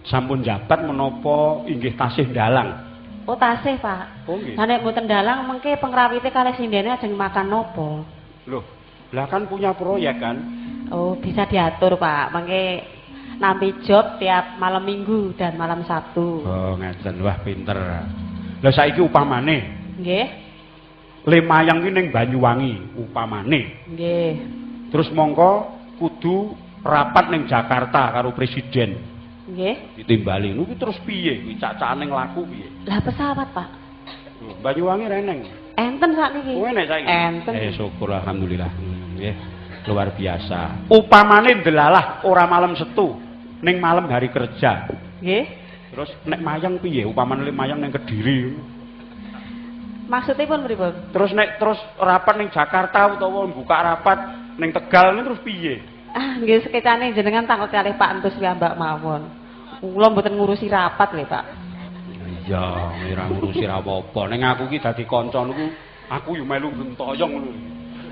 sampun jabat menapa inggih tasih dalang? Oh, tasih, Pak. Oh, nggih. Lah nek mboten dalang mengke pengrawite kalih sindene ajeng makan nopo? Loh, lah kan punya proyek kan? Oh, bisa diatur, Pak. Mengke nampi job tiap malam Minggu dan malam Sabtu. Oh, ngeten. Wah, pinter. Lah saiki upamane Nggih. Lemayang ki ning Banyuwangi upamane. Nggih. Terus mongko kudu rapat ning Jakarta karo presiden. Nggih. Ditimbali niku terus piye? Kuwi cacane laku piye? Lah pesawat, Pak. Banyuwangi reneng. Enten sakniki. Kowe nek saiki. Enten. Syukur alhamdulillah. Nggih. Luar biasa. Upamane ndelalah ora malam Setu, ning malam hari kerja. Nggih. Terus nek mayang piye? Upamane mayang ning Kediri. Maksudipun pripun? Terus rapat ning Jakarta utawa buka rapat ning Tegal ini terus piye? Ah, nggih sekecane jenengan takut kalih Pak Entus piyambak mawon. Kula mboten ngurusi rapat lho, Pak. Iya, ora ngurusi apa-apa. Ning aku ki dadi kanca niku, aku yo melu gentoyong lho.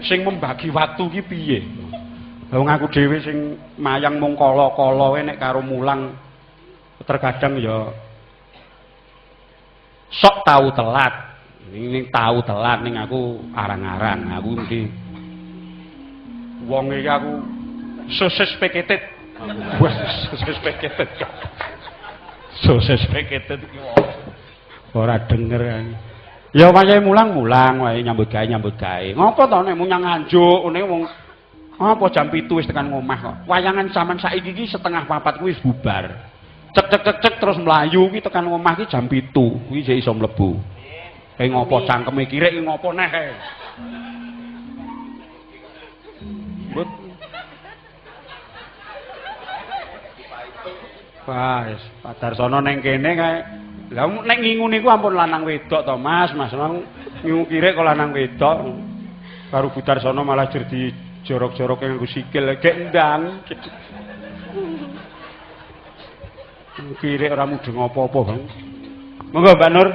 Sing membagi waktu ki piye? Wong aku dhewe sing mayang mung kala-kala nek karo mulang terkadang ya sok tau telat. Ning tau telat ning aku arang-arang. Aku mesti wong iki aku sosis peketet. Wes sosis peketet. Sosis peketet iki ora denger. Ya wayahe mulang-mulang wae nyambut gawe. Ngopo to nek munyang nganjuk ngene wong apa jam 7 wis tekan ngomah kok. Wayangan sampean saiki iki setengah 4 kuwi wis bubar. Cek terus mlayu kuwi tekan ngomah ki jam 7. Kuwi isih iso mlebu. Ngopo cangkeme kirek ngopo neh kae. Mbut. Wah, wis Padarsono ning kene kae. Lah nek ngingu niku ampun lanang wedok to, Mas. Mas ngingu kirek kok lanang wedok. Karo Budarsono malah jer di jorok-joroke nganggo sikil gek ndang. Kirek ora mudeng apa-apa, Bang. Monggo Mbak Nur.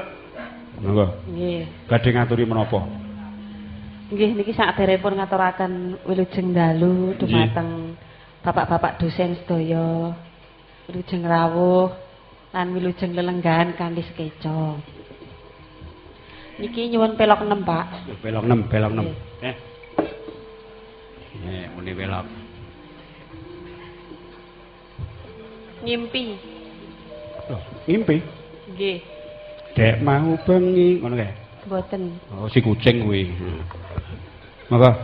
Monggo. Nggih. Badhe ngaturi menapa? Nggih niki sakderepun ngaturaken wilujeng dalu dumateng bapak-bapak dosen sedaya. Wilujeng rawuh lan wilujeng lelenggahan kanthi sekeca. Niki nyuwun pelok 6, Pak. Pelok 6, pelok 6. Muni pelok. Ngimpi. Loh, ngimpi? Nggih. Dek mau bengi ngono kae. Mboten. Oh, si kucing kuwi. Monggo.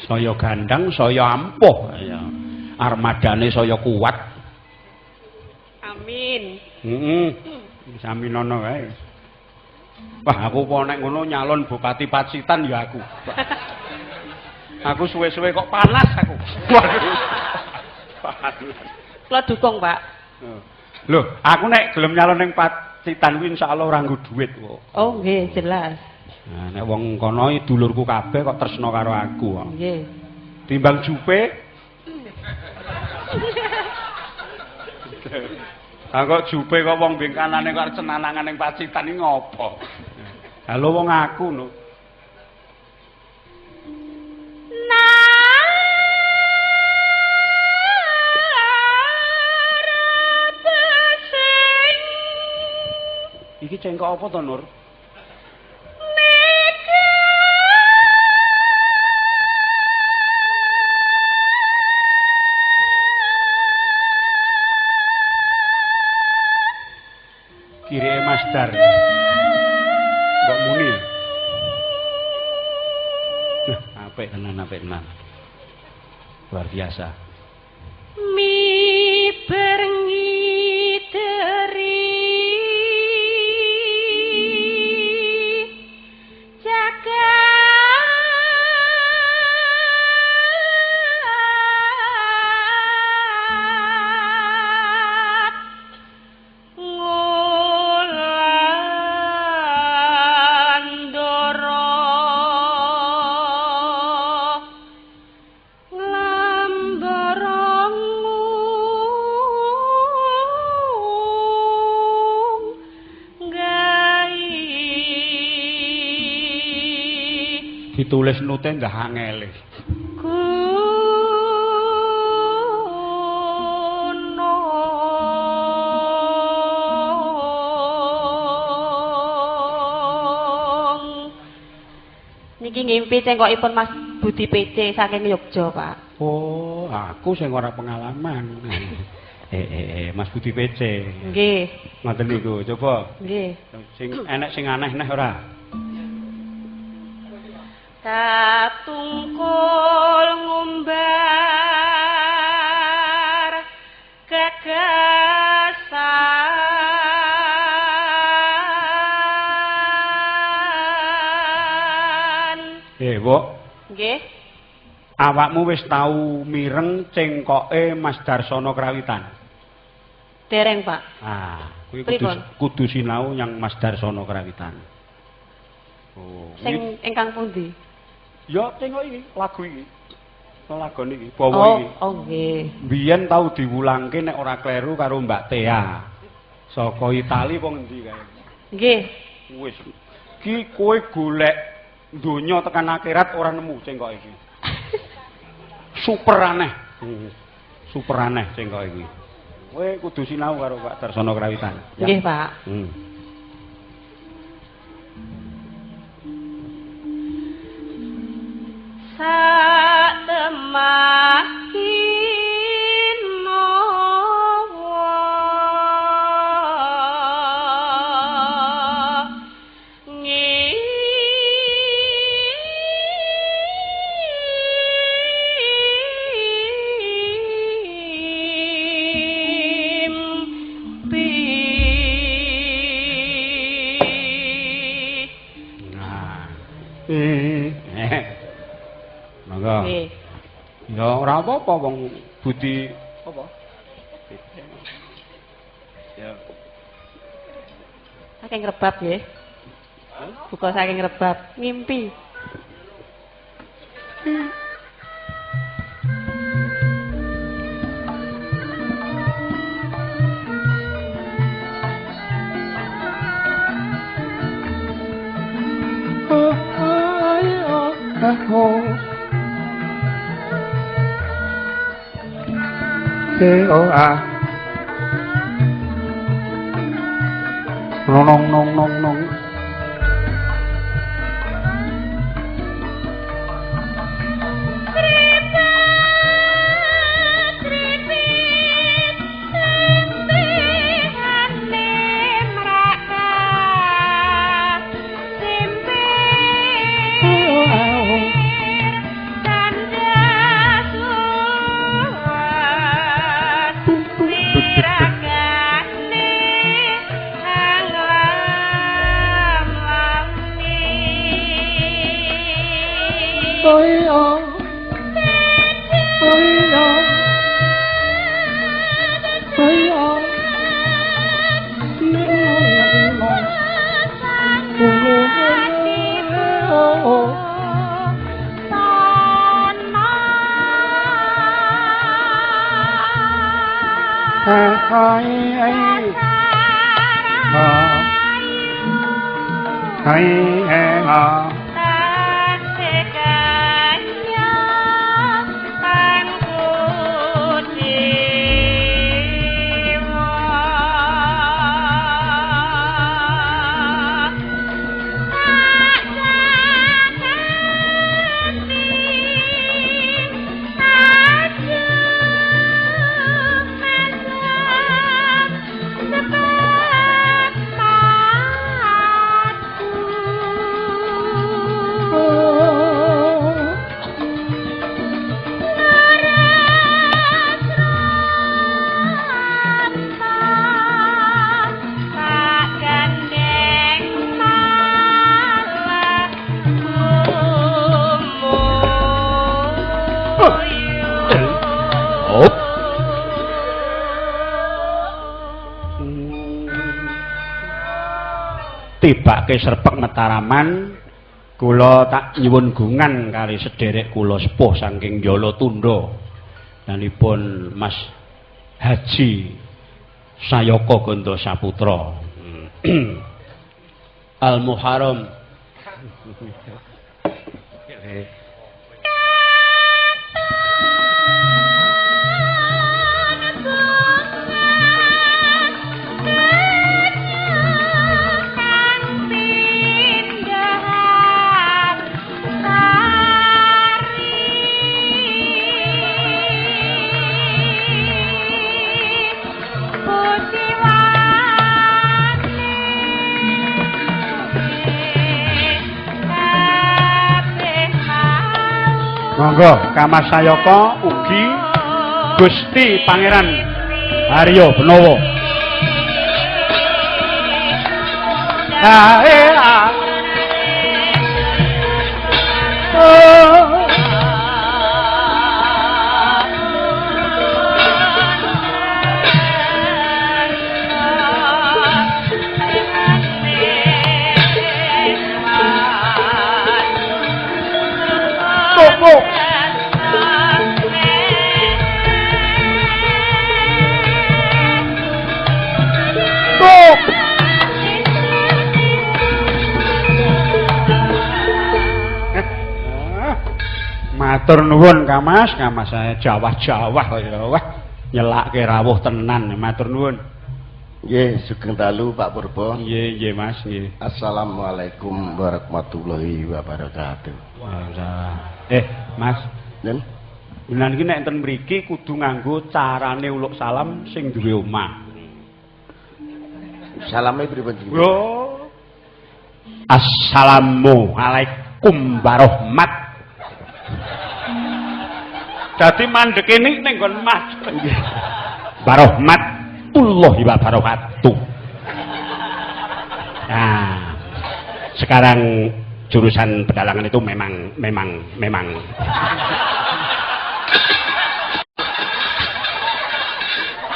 Saya gandang, saya ampuh. Ya. Armadane saya kuat. Amin. Saminono kae. Wah, aku kok nek ngono nyalon Bupati Pacitan ya aku. Aku suwe-suwe kok panas aku. Waduh. Kula dukung, Pak. Loh, aku nek gelem nyalon ning Pacitan kuwi insyaallah ora nggo dhuwit kok. Oh, nggih, jelas. Nah, nek wong kono iki dulurku kabeh kok tresno karo aku kok. Nggih. Timbang jupe. Kok jupe kok wong bengkanane kok arep cenanangan ning Pacitan iki ngopo? Halo wong aku no. Iki cengkok apa to, Nur? Kiri Mas Dar. Mbok muni. Apik tenan, apik tenan. Luar biasa. Mi berngiteri ditulis nute nggah angele. Niki ngimpi cengkokipun Mas Budi PC saking Yogya, Pak. Oh, aku sing ora pengalaman. Mas Budi PC. Nggih. Ngoten niku, coba. Nggih. Sing enek sing aneh-aneh ora? Tatungkul ngumbar gagasan. Mbok. Nggih. Awakmu wis tau mireng cengkoke Mas Darsono Krawitan? Dereng, Pak. Ah, kuwi kudu sinau yang Mas Darsono Krawitan. Oh, sing ingkang pundi? Ya cengkok iki, lagu iki. Lagon iki, bawa iki. Oh, nggih. Biyen tau diwulangke nek ora kleru karo Mbak Tea. Saka Itali apa ngendi kae? Nggih. Wis. Ki kowe golek donya tekan akhirat ora nemu cengkok iki. Super aneh. Super aneh cengkok iki. Kowe kudu sinau karo Pak Darsono Krawitan. Nggih, Pak. Sak temakin mawa ngimpi. Nah. Monggo. Nggih. Ya ora apa-apa wong budi apa? Ya. Saking rebab nggih. Buka saking rebab, ngimpi. Nong nong nong nong. Tibake Srepeg Mataraman kula tak nyuwun gungan kali sederek kula sepuh saking Yala Tunda danipun Mas Haji Sayaka Ganda Saputra Al Muharram monggo Kamas Sayaka ugi Gusti Pangeran Haryo Benowo. Matur nuwun Kamas, Kamas saya Jawa-Jawa kaya wah nyelake rawuh tenan. Matur nuwun. Nggih, sugeng dalu Pak Purba. Nggih, nggih Mas, nggih. Assalamualaikum warahmatullahi wabarakatuh. Waalaikumsalam. Mas, nen benan iki nek enten mriki kudu nganggo carane uluk salam sing duwe omah. Salame pripun jenengan? Yo. Assalamualaikum warahmatullahi. Dadi mandheke ning nggon Mas. Warahmatullahi wabarakatuh. Nah, sekarang jurusan pedalangan itu memang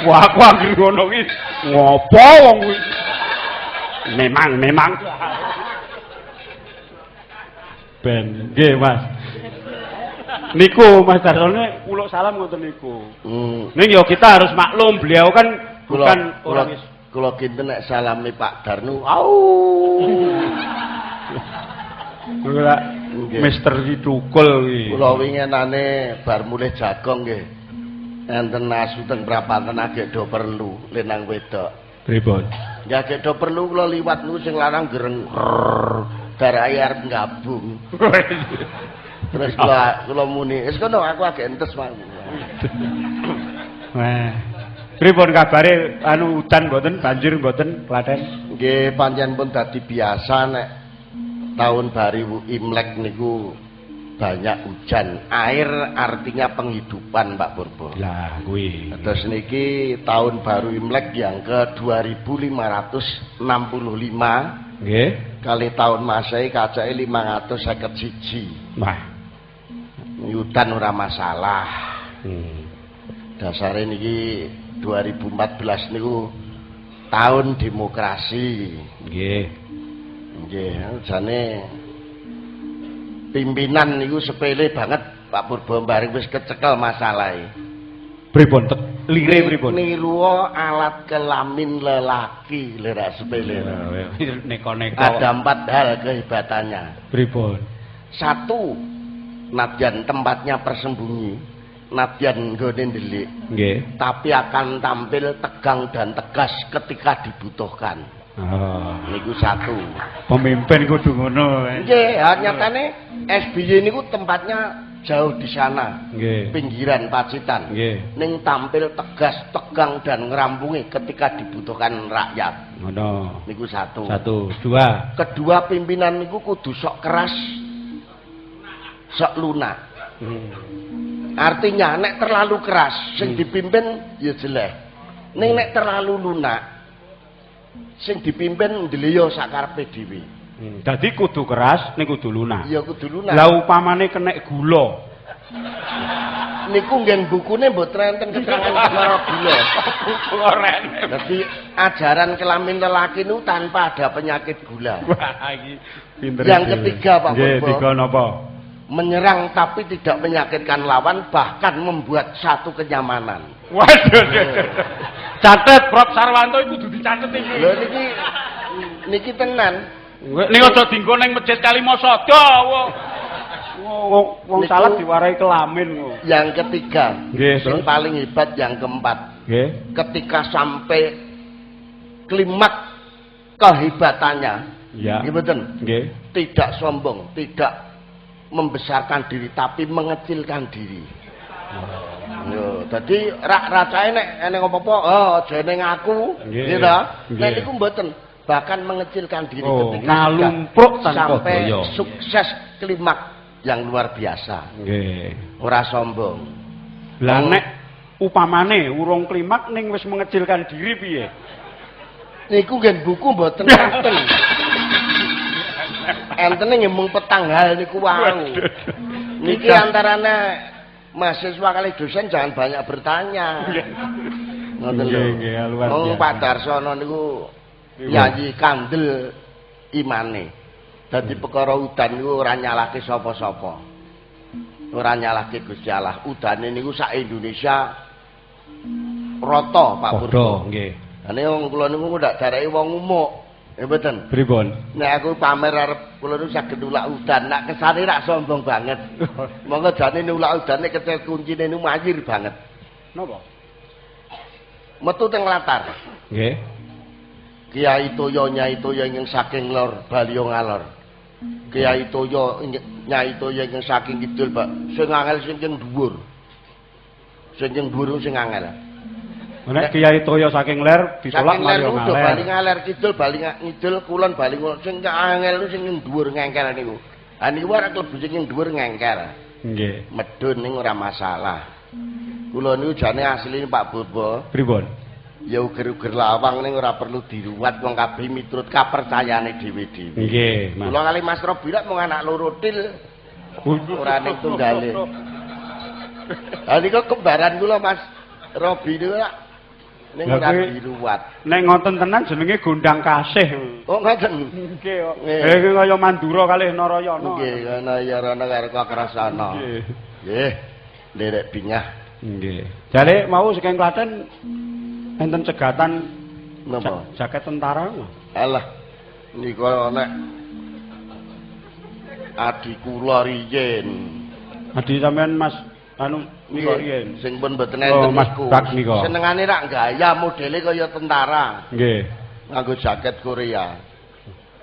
Wah, aku anggere ngono kuwi ngopo wong kuwi. Memang. Ben, nggih, Mas. Niku Mas Darsono kula salam ngoten niku. Ning ya kita harus maklum beliau kan bukan orang kula kinten nek salami Pak Darnu. Kula Mister Sidukul kuwi. Kula winginane bar mulih jagong nggih. Enten asu teng prapanten agek do perlu lenang wedok. Pripun? Ya agek do perlu kula liwat niku sing larang gereng. Darah arep gabung. Terus kula muni, wis kono aku agek entes wae. Wah. Pripun kabare anu udan mboten banjir mboten Klaten? Nggih pancen pun dadi biasa nek tahun baru Imlek niku banyak hujan. Air artinya penghidupan Pak Purbo. Lah kuwi. Terus niki tahun baru Imlek yang ke 2565. Nggih. Kali tahun Masehi kacake 551. Wah. Hutan ora masalah. Dasare niki 2014 niku tahun demokrasi. Nggih. Nggih, jane pimpinan niku sepele banget Pak Purbo bareng wis kecekel masalahe. Pripun lire pripun? Niru alat kelamin lelaki lera sepele. Neko-neko. Ada 4 hal kehebatannya. Pripun? 1, nadyan tempatnya persembunyi, nadyan nggone ndelik. Nggih. Tapi akan tampil tegang dan tegas ketika dibutuhkan. Oh, niku 1. Pemimpin kudu ngono. Nggih, nyatane SBY niku tempatnya jauh di sana. Nggih. Pinggiran Pacitan. Nggih. Ning tampil tegas, tegang dan ngerampungi ketika dibutuhkan rakyat. Ngono. Niku 1. 2. Kedua, pimpinan niku kudu sok keras, sok lunak. Artinya nek terlalu keras sing dipimpin ya jelek. Ning nek terlalu lunak sing dipimpin ndeliyo sakarepe dhewe. Dadi kudu keras ning kudu lunak. Iya kudu lunak. Lah upamane kenek gula. Niku ngen bukune mboten enten keterangan perkara gula. Kula rene. Dadi ajaran kelamin lelaki niku tanpa ada penyakit gula. Wah, iki pinter. Yang ketiga Pak Purbo. Nggih, tiga napa? Menyerang tapi tidak menyakitkan lawan, bahkan membuat satu kenyamanan. Waduh. Catet Prof Sarwanto itu kudu dicatet iki. Lho niki tenan. Ning aja dienggo ning Masjid Kalimasada. Wong salah diwarai kelamin. Yang ketiga, yang paling hebat yang keempat. Nggih. Ketika sampai klimaks kehebatannya. Iya. Nggih mboten? Nggih. Tidak sombong, tidak membesarkan diri tapi mengecilkan diri. Yo, dadi racae nek apa-apa, aja ning aku, gitu ta. Nek niku mboten, bahkan mengecilkan diri ketika ngalumpruk tanpa sampai sukses klimaks yang luar biasa. Nggih. Ora sombong. Lah nek upamane urung klimaks ning wis mengecilkan diri piye? Niku ngen buku mboten enten. Entene ngemung petanggal niku wae. Niki antarane mahasiswa kali dosen jangan banyak bertanya. Ngoten lho. Nggih, luar biasa. biasa. Pak Darsono niku nyanyi kandel imane. Dadi perkara udan niku ora nyalahke sapa-sapa. Ora nyalahke Gusti Allah. Udane niku sak Indonesia rata Pak Purbo. Nggih. Ane wong kula niku ndak darake wong umuk. Ya mboten. Pripun? Nek aku pamer arep kula niku saged nulak udan, nek kesane rak sombong banget. Monggo jane nulak udane kecil kuncine niku mayir banget. Napa? Metu teng latar. Nggih. Kiai Toyo Nyai Toyo ingkang saking lor Balio ngalor. Kiai Toyo Nyai Toyo ingkang saking kidul, Pak. Sing angel sing dhuwur. Sing dhuwur sing angel. Nek Kiai Toyo saking ler ditolak Mario ngaler. Bali ngaler kidul, bali ngidul, kulon bali sing angel sing dhuwur ngengkel niku. Ha niku ora klebu sing dhuwur ngengkel. Nggih. Medun ning ora masalah. Kula niku jane asline Pak Purbo. Pripun? Ya uger-uger lawang ning ora perlu diruwat wong kabeh miturut kapercayane dhewe-dhewe. Nggih, Mas. Kula kali Mas Robirat mung anak loro til. Ora ning tunggale. Ha niku kembaran kula Mas Robi niku Ning ora diruwat. Nek ngoten tenan jenenge gondang kasih. Oh ngoten. Nggih. Iki kaya Mandura kalih Narayana. Nggih, kana Yarana karo Kakrasana. Nggih. Nggih. Nderek bingah. Nggih. Jare mau saking Klaten enten cegatan napa? Jaket tentara. Alah. Nika nek adi kula riyen. Adi sampean Mas anu nika riyen sing pun mboten enten niku. Senengane rak gaya modele kaya tentara. Nggih. Nganggo jaket Korea.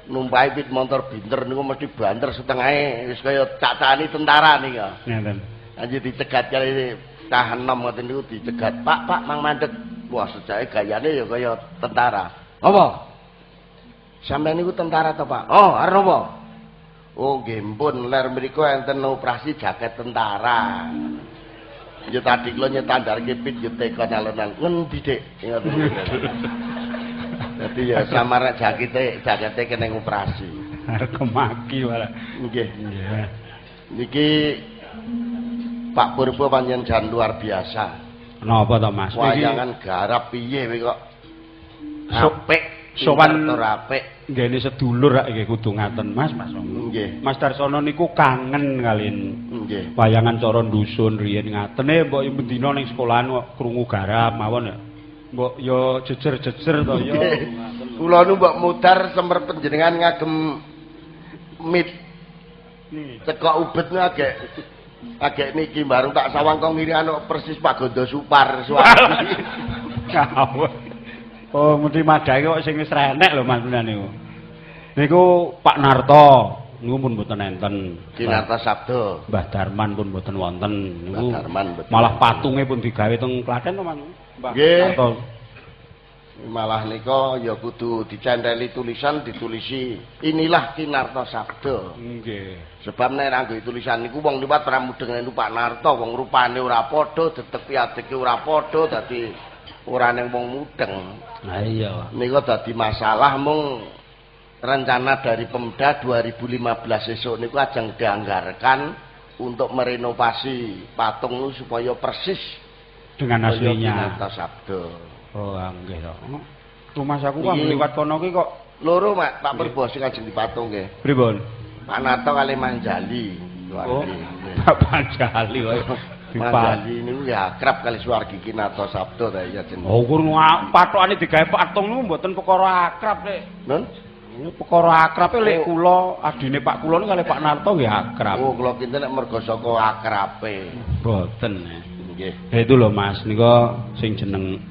Numpai pit motor binter niku mesti banter setengahe wis kaya cacane tentara nika. Ngeten. Anjir dicegat kali tahan nom ngoten niku dicegat. Pak mang mandeg. Wah sejake gayane ya kaya tentara. Apa? Sampeyan niku tentara to, Pak? Oh, arep apa? Oh, nggih mpun ler mriku enten operasi jaket tentara. Ya tadi kula nyetandarke pit yo teko nyalonan. Ngendi, Dik? Dadi ya samar jakete kena operasi. Arep kemaki malah. Nggih. Nggih. Niki Pak Purba panjenengan jan luar biasa. Napa to, Mas? Wayangan garap piye kowe kok apik sowan apik. Nggene sedulur rak nggih kudu ngaten, Mas. Nggih. Mas Darsono niku kangen kalin. Nggih. Wayangan cara dusun riyen ngatene mbok bendina ning sekolahan kok krungu garap mawon ya. Mbok yo jejer-jejer to yo. Kula nu mbok mudar semper panjenengan ngagem mit. Cekok ubet nu agek niki bareng tak sawang kok ngiri anu persis Pak Gondo Supar suwati. Oh, mesti madake kok sing wis renek lho Mas niku. Niku Pak Narto niku pun mboten enten. Ki Narto Sabdo. Mbah Darman pun mboten wonten. Niku Darman betul. Malah patunge pun digawe teng Klaten to Mas. Nggih. Malah nika ya kudu dicenteli tulisan ditulisi inilah Ki Narto Sabdo. Nggih. Sebab nek nganggo tulisan niku wong liwat pramudeng niku Pak Narto wong rupane ora padha, detek piadeke ora padha dadi ora ning wong mudeng. Lah iya. Niku dadi masalah mung rencana dari Pemda 2015 esuk niku ajeng dianggarkan untuk merenovasi patung niku supaya persis dengan aslinya. Narto Sabdo. Oh, nggih to. Rumah saku kok liwat kono ki kok loro Mak Pak Purbo sing ajeng dipatung nggih. Pripun? Pak Narto kali Manjali. Oh, Pak Manjali wae. Manjali niku ya akrab kali suwargi Ki Narto Sabdo ta iya jenenge. Oh, kurang pathokane digawe patung niku mboten perkara akrab nek. Nun? Perkara akrabe lek kula, adine Pak kula niku kali Pak Narto nggih akrab. Oh, kula kinten nek mergo saka akrabe. Mboten. Nggih. Itu lho Mas, nika sing jeneng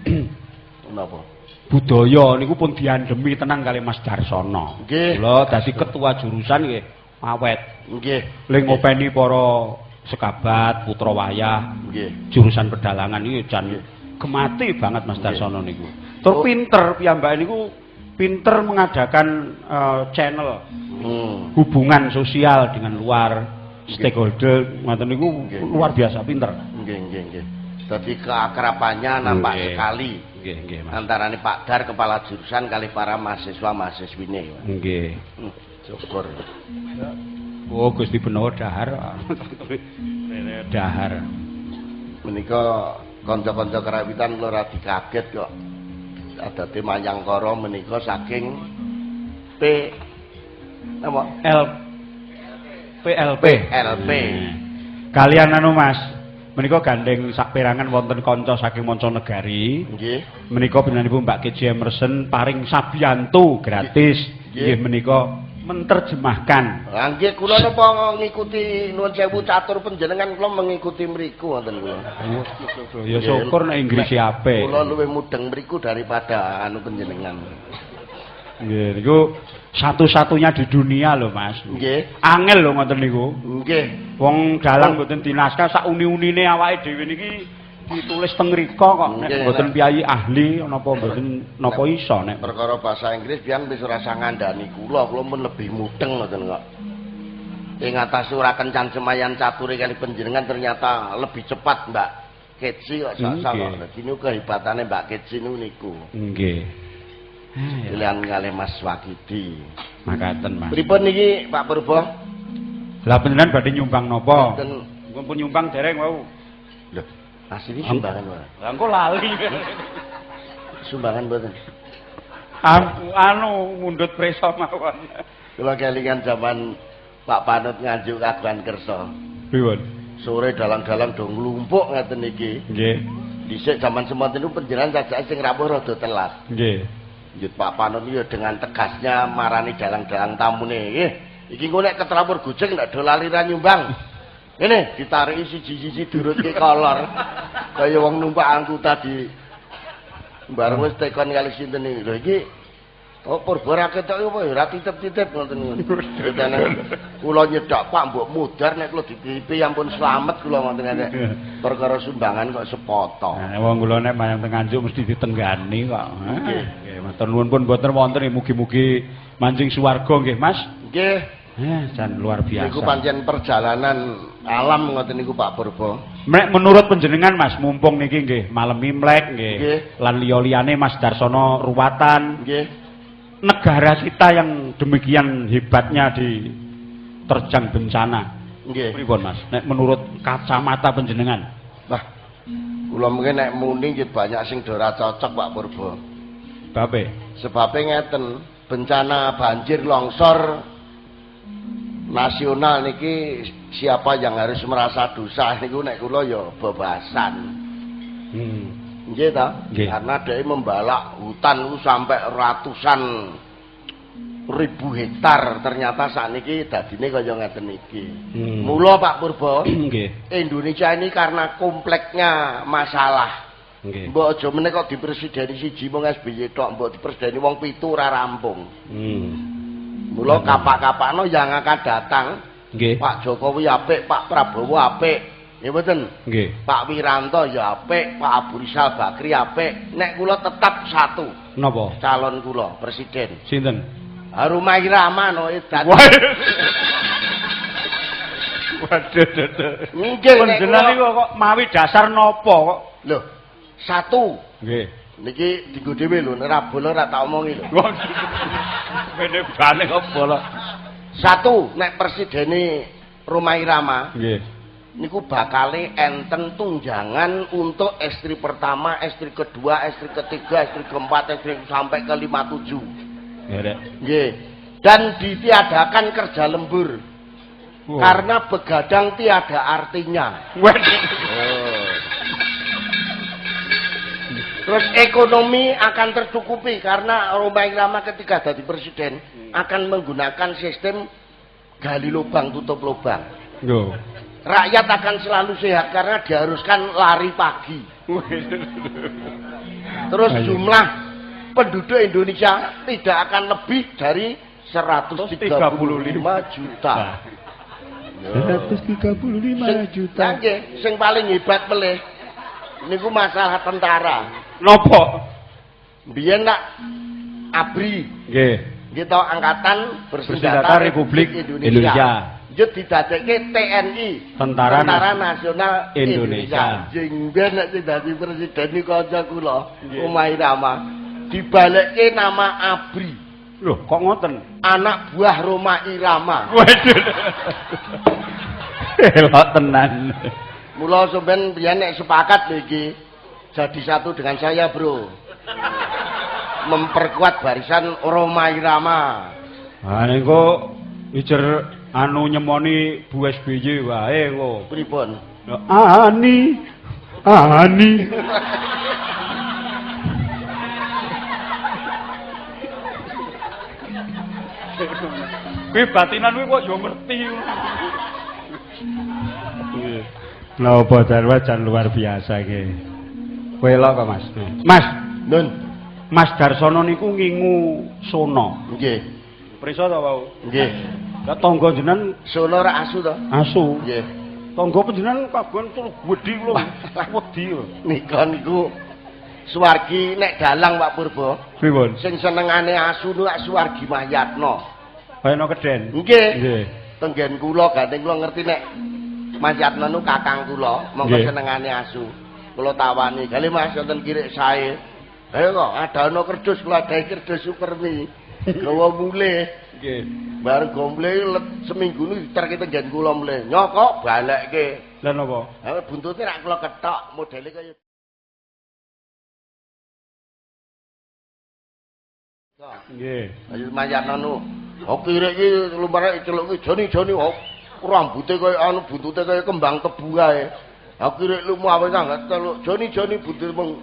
napa? Budaya niku pun diandemi tenang kali Mas Darsono. Nggih. Kula dadi ketua jurusan nggih awet. Nggih. Ling ngopeni para sekabat, putra wayah. Nggih. Jurusan pedalangan iki jan gemati banget Mas Darsono niku. Tur pinter piyambake niku pinter mengadakan channel hubungan sosial dengan luar stakeholder ngoten niku luar biasa pinter. Nggih, nggih, nggih. Dadi keakrabannya nampak sekali. Nggih, nggih, Mas. Antarane Pak Dar kepala jurusan kali para mahasiswa-mahasiswine. Nggih. Syukur. Oh, Gusti Benowo dahar. Dahar. Menika kanca-kanca karawitan kula radi kaget kok. Adate Mayangkara menika saking PLP. Kalian anu Mas, menika gandeng saperangan wonten kanca saking Mancanegari. Nggih. Menika benanipun Mbak Keji Emerson paring sabiyantu gratis. Nggih menika menerjemahkan. Lah nggih kula napa ngikuti nuwun sewu catur panjenengan kula mengikuti mriku wonten kula. Ya syukur nek Inggris apik. Kula luwih mudeng mriku daripada anu panjenengan. Nggih niku satu-satunya di dunia lho Mas. Nggih. Angel lho ngoten niku. Nggih. Wong dalang mboten dinaskah sak uni-unine awake dhewe niki ditulis teng mrika kok nek mboten piyayi ahli napa mboten napa iso nek perkara basa Inggris pian wis ora sangandani kula pun lebih mudeng ngoten kok. Ing atas ora kencan semayan cature kali panjenengan ternyata lebih cepat Mbak Ketsi kok salah. Dadi niku kehebatane Mbak Ketsi niku. Nggih. Pilihan kali Mas Wakidi. Makaten Mas. Pripun niki Pak Purba? Lah panjenengan badhe nyumbang napa? Mumpun nyumbang dereng wau. Lho, asline sumbangan wae. Lah engko lali. sumbangan mboten. Anu mundhut prisa mawon. Kula kelingan zaman Pak Panut Nganjuk kagungan kersa. Pripun? Sore dalang-dalang do nglumpuk ngeten iki. Nggih. Dhisik zaman semonten niku panjenengan sajake sing rawuh rada telat. Nggih. Njut Pak Panut ya dengan tegasnya marani dalang-dalang tamune. Iki engko nek ketrapur gojek ndak do lali ra nyumbang. Ngene ditariki siji-siji durutke kolor. Kaya wong numpak angkutan di bareng wis tekon kali sinten iki. Lho iki oh purba ra ketok apa ya ra titip-titip ngoten niku. Kula nyedak Pak mbok mudar nek kula dipipi ampun slamet kula ngoten nek perkara sumbangan kok sepoto. Nah, wong kula nek mayang teng Nganjuk mesti ditenggani kok. Nggih, matur nuwun pun mboten wonten mugi-mugi mancing swarga nggih, Mas. Nggih. Jan luar biasa. Niku pancen perjalanan alam ngoten niku Pak Purba. Nek menurut panjenengan Mas, mumpung niki nggih malam Imlek nggih. Lan liya-liyane Mas Darsono ruwatan. Nggih. Negara kita yang demikian hebatnya diterjang bencana. Nggih. Pripun Mas? Nek menurut kacamata panjenengan. Wah. Kula mungkin nek muni nggih banyak sing ora cocok Pak Purba. Sebabe ngeten, bencana banjir longsor nasional niki siapa yang harus merasa dosa niku nek kula ya bebasan. Nggih ta? Karena dhek membalak hutan itu sampai ratusan ribu hektar ternyata sakniki dadine kaya ngeten iki. Mula Pak Purba, Indonesia ini karena kompleksnya masalah. Mbok aja meneh kok dipresideni siji wong SBY tok, mbok dipresideni wong 7 ora rampung. Mula kapak-kapakno yang akan datang. Nggih. Pak Jokowi apik, Pak Prabowo apik. Nggih mboten? Nggih. Pak Wiranto ya apik, Pak Abu Rizal Bakri apik. Nek kula tetap satu. Napa? Calon kula presiden. Sinten? Harumai Rama no dadi. Waduh. Nggih panjenengan niku kok mawi dasar napa kok? Lho, satu. Nggih. Niki dienggo dhewe lho, nek ra bola ora tak omongi lho. Mene bane kok bola. Satu, nek presidene Romai Rama. Nggih. Niku bakale enten tunjangan untuk istri pertama, istri kedua, istri ketiga, istri keempat, istri sampai ke 57. Nggih. Nggih. Dan ditiadakan kerja lembur. Karena begadang tiada artinya. Terus ekonomi akan tercukupi karena Romai Rama ketika jadi presiden akan menggunakan sistem gali lubang tutup lubang. Rakyat akan selalu sehat karena diharuskan lari pagi. Terus jumlah penduduk Indonesia tidak akan lebih dari 135 juta. 135 juta. Nggih, sing paling hebat melih niku masalah tentara. Napa? Biyen nak ABRI. Nggih. Nggih to Angkatan Bersenjata Republik Indonesia. Njut didadekke TNI, Tentara Nasional Indonesia. Jengben nek sing dadi presiden niku kanca kula, Romai Rama. Dibalekke nama ABRI. Loh, kok ngoten? Anak buah Romai Rama. Waduh. Elok tenan. Mula sampean biyen nek sepakat iki jadi satu dengan saya, Bro. Memperkuat barisan Romai Rama. Ah niku ijer anu nyemoni Bu SBY wae kok. Pripun? Ani. Kuwi batinan kuwi kok yo ngerti. Napa jan luar biasa iki. Kowe elok kok, Mas. Mas, Nun. Mas Darsono niku ngingu sono. Nggih. Prisa ta wau? Nggih. Lah tangga jenengan Sono ra asu to? asu. Nggih. Tangga panjenengan kagungan tur gedhi kula. Wedi lho. Nika niku suwargi nek dalang Pak Purba. Pripun? Sing senengane asu niku suwargi Mahyatno. Kayana kedhen. Nggih. Nggih. Tenggen kula gandeng kula ngerti nek Mahyatno niku kakang kula, monggo senengane asu. Kula tawani, "Kali Mas wonten kirik sae." Ayo kok adana kerdus kula adahi kerdus supermi. Gawa mulih. Nggih. Bareng gomble seminggu niku diterke tenggen kula mulih. Nyok balekke. Lah napa? Ha buntute rak kula ketok modele kaya Nggih. Ayo mayana nu. Oh kirek iki lumare celuk iki joni-joni rambute kaya anu buntute kaya kembang tebu ae. Aku kirek lumu awe sangat celuk joni-joni buntut mung.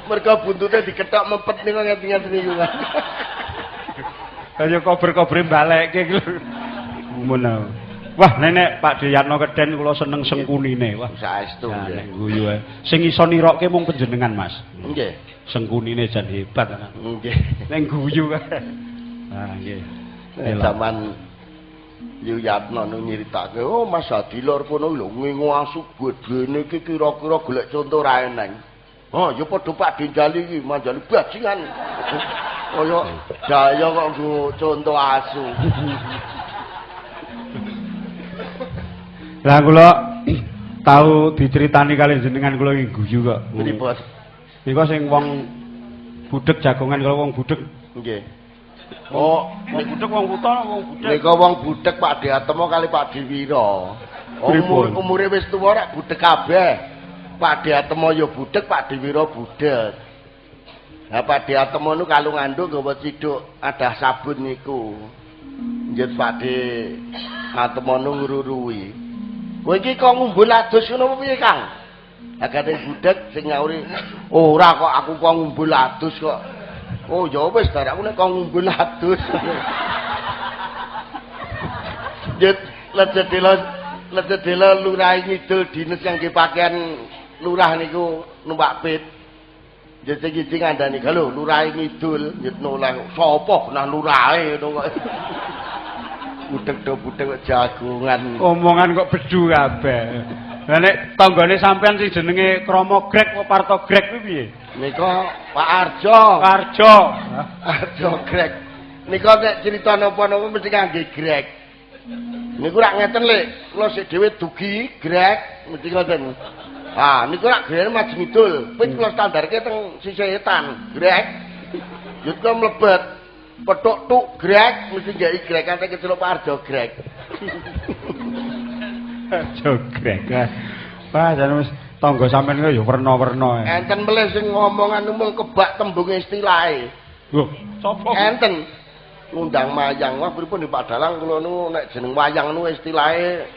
Mereka buntute diketok mepet ning ngati-ngati niku. Kaya kober-kobre balekke iki lho. Ngono. Wah, nenek Pak Diyatno Keden kula seneng sengkunine. Wah, saestu nggih. Nek guyu ae. Sing iso nirokke mung panjenengan, Mas. Nggih. Sengkunine jan hebat kan. Nggih. Nek guyu kae. Nah, nggih. Zaman Yuyatno nu nyeritake, oh Mas Adilor kono lho ngingu asu gedene iki kira-kira golek conto ra eneng. Oh, ya padha Pak Dinjali iki manjali bajingan. Kaya daya kok nggo conto asu. Lah kula tau diceritani kali jenengan kula iki guyu kok. Pripun? Niku sing wong budhek jagongan karo wong budhek. Nggih. Oh, Wong budhek wong buta wong budhek. nika wong budhek Pak Diatmo kali Pak Diwira. Umure wis tuwa rek budhek kabeh. Pak Diatmo ya budhek, Pak Diwira budhek. Lah Pak Diatmo nu kalunganduk gawa ciduk adah sabun niku. Njet Pak Diatmo nu ngruruhi. Kowe iki kok ngumbul adus ngono piye, Kang? Agate budhek sing nyauri, "Ora kok aku kok ngumbul adus kok." Oh, ya wis darek aku nek kok ngumbul adus. Jet lecedela lurah ngidul dinas kangge pakaian lurah niku numpak pit. Jet iki ngandani, "Halo, lurah ngidul, jet noleh sapa benah lurahe ngono kok." Budhek jagongan. Omongan kok bedu kabeh. Lah nek tanggane sampean sing jenenge Krama Grek apa Parto Grek kuwi piye? Nika Pak Arjo. Arjo Grek. Nika nek crita napa-napa mesti kangge Grek. Niku rak ngeten Lek, kula sik dhewe dugi Grek mesti ngoten. Ah, niku rak Grek Maju Ngidul. Pit kula standarke teng sisih etan Grek. Yut kula mlebet petuk tuk Grek mesti nggih Grek kate keceluk Pak Arjo Grek. Arjo Grek. Wah, jan wis tangga sampean kok ya werna-werna. Enten melih sing ngomongan mung kebak tembung istilahe. Lho, sapa? Enten ngundang mayang. Wah, pripun di Pak Dalang kula nu nek jeneng wayang nu istilahe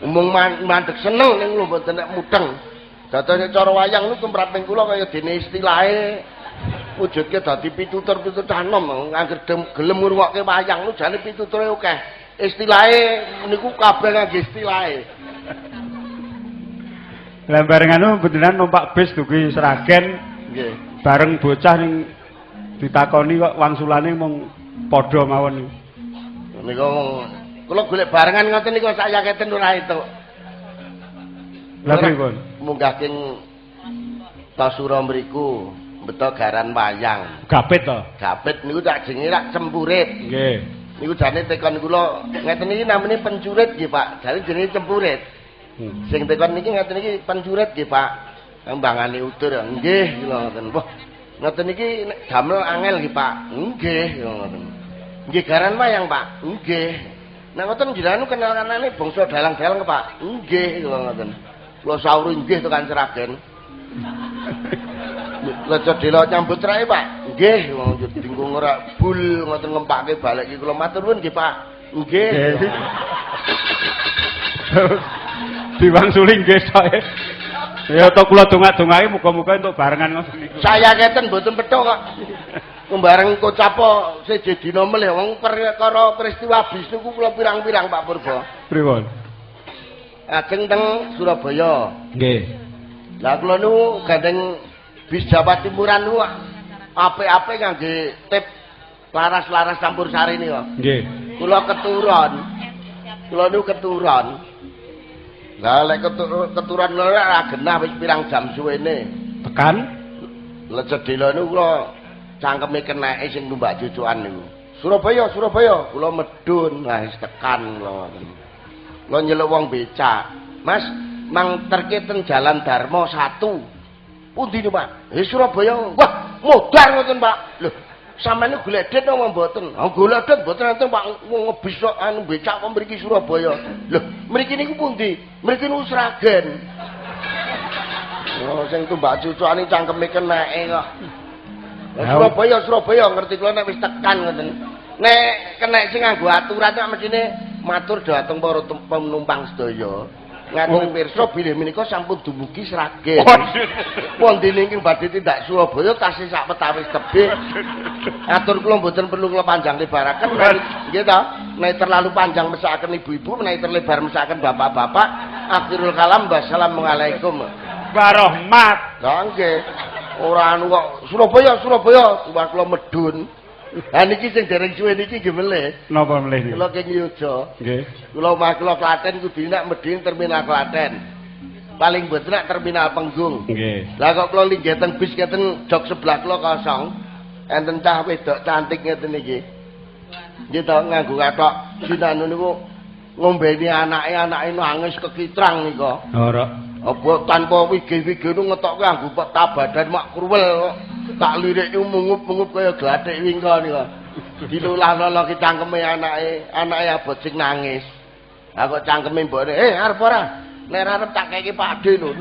umum mandeg seneng ning lho mboten nek mudeng. Dados cara wayang nu kemrat ning kula kaya dene istilahe wujudke dadi pitutur-pitutur tanom. Angger gelem ngrungokke wayang nu jane pituture akeh. Istilahe niku kabeh ngangge istilahe. Lah barengan beneran numpak bis dugi Sragen. Nggih. Bareng bocah ning ditakoni kok wangsulane mung padha mawon. Niku kula golek barengan ngoten niku sak yaketen ora entuk. Lha pripun? Munggah king Tasura mriku beto garan wayang. Gapit to? Gapit niku tak jenenge rak cempurit. Nggih. Niku jane tekon kula ngeten iki namine pencurit nggih Pak. Jane jenenge cempurit. Sing tekon niki ngeten iki pencurit nggih Pak. Kembangane utur nggih kula ngoten. Wah, ngoten iki nek damel angel nggih Pak. Nggih kula ngoten. Nggih garan wayang Pak. Nggih. Nek ngoten jenengan kenal-kenane bangsa dalang-dalang Pak. Nggih kula ngoten. Kula sawuri nggih tekan Sragen. Lecet delo nyambut rae Pak. Nggih, wong dinggung ora bul ngoten ngempake balik iki kula matur nuwun nggih Pak. Nggih. Diwangsuli nggih sae. Ya to kula dongak-dongake muga-muga entuk barengan ngoten niku. Saya keten mboten petuk kok. Kumbareng kocapa seje dina melih wong perkara peristiwa bis niku kula pirang-pirang Pak Purba. Pripun? Ajeng teng Surabaya. Nggih. Lah kula niku gandeng bis Jawa Timuran niku apik-apik ngangge tip laras-laras campur sari niku. Nggih. Kula keturon. Kula niku keturon. Lah lek keturon ora genah wis pirang jam suwene. Tekan Lecet dela niku kula cangkeme keneke sing numbak cucukan niku. Surabaya, kula medun, nah wis tekan kula. Kula nyeluk wong becak. Mas, mang terke ten Jalan Darmo 1. Pundi niku, Pak? Surabaya. Wah, modar ngoten, Pak. Lho, sampeyan golek det apa mboten? Oh, golek det mboten enten, Pak. Wong ngebis kok anu becak kok mriki Surabaya. Lho, mriki niku pundi? Mriki niku Sragen. Oh, sing tumbak cucukane cangkeme keneke kok. Surabaya ngerti kula nek wis tekan ngoten. Nek kenek sing nganggo aturan kok mesine matur dhateng para penumpang sedaya. Ngaten pirsa bilih menika sampun dumugi Sragen. Wondene ing badhe tindak Surabaya tasih sak petawis tebih. Atur kula mboten perlu kula panjang lebaraken. Nggih ta? Nek terlalu panjang mesakaken ibu-ibu, nek terlebar mesakaken bapak-bapak. Akhirul kalam wassalamualaikum. Warahmat. Lah nggih. Ora anu kok Surabaya tuwa kula medun. Ha niki sing dereng suwe niki nggih melih. Napa melih niku? Kula kenging Yojo. Nggih. Kula omah kula Klaten kudu nek medhin terminal Klaten. Paling mboten nek terminal Penggung. Nggih. Lah kok kula linggih teng bis ngeten jok sebelah kula kosong. Enten cah wedok cantik ngeten iki. Nggih to nganggo kathok sinanu niku ngombeni anake nangis kekitrang nika. Ora. Apa tanpa wige-wige nu ngetokke anggo peta badan mak kruwel. Tak lirik mungup-mungup kaya glathik wingko nika. Dilulah-lulah ki cangkeme anake abot sing nangis. Ha kok cangkeme mbokne, arep ora? Nek arep tak keki Pakde lho.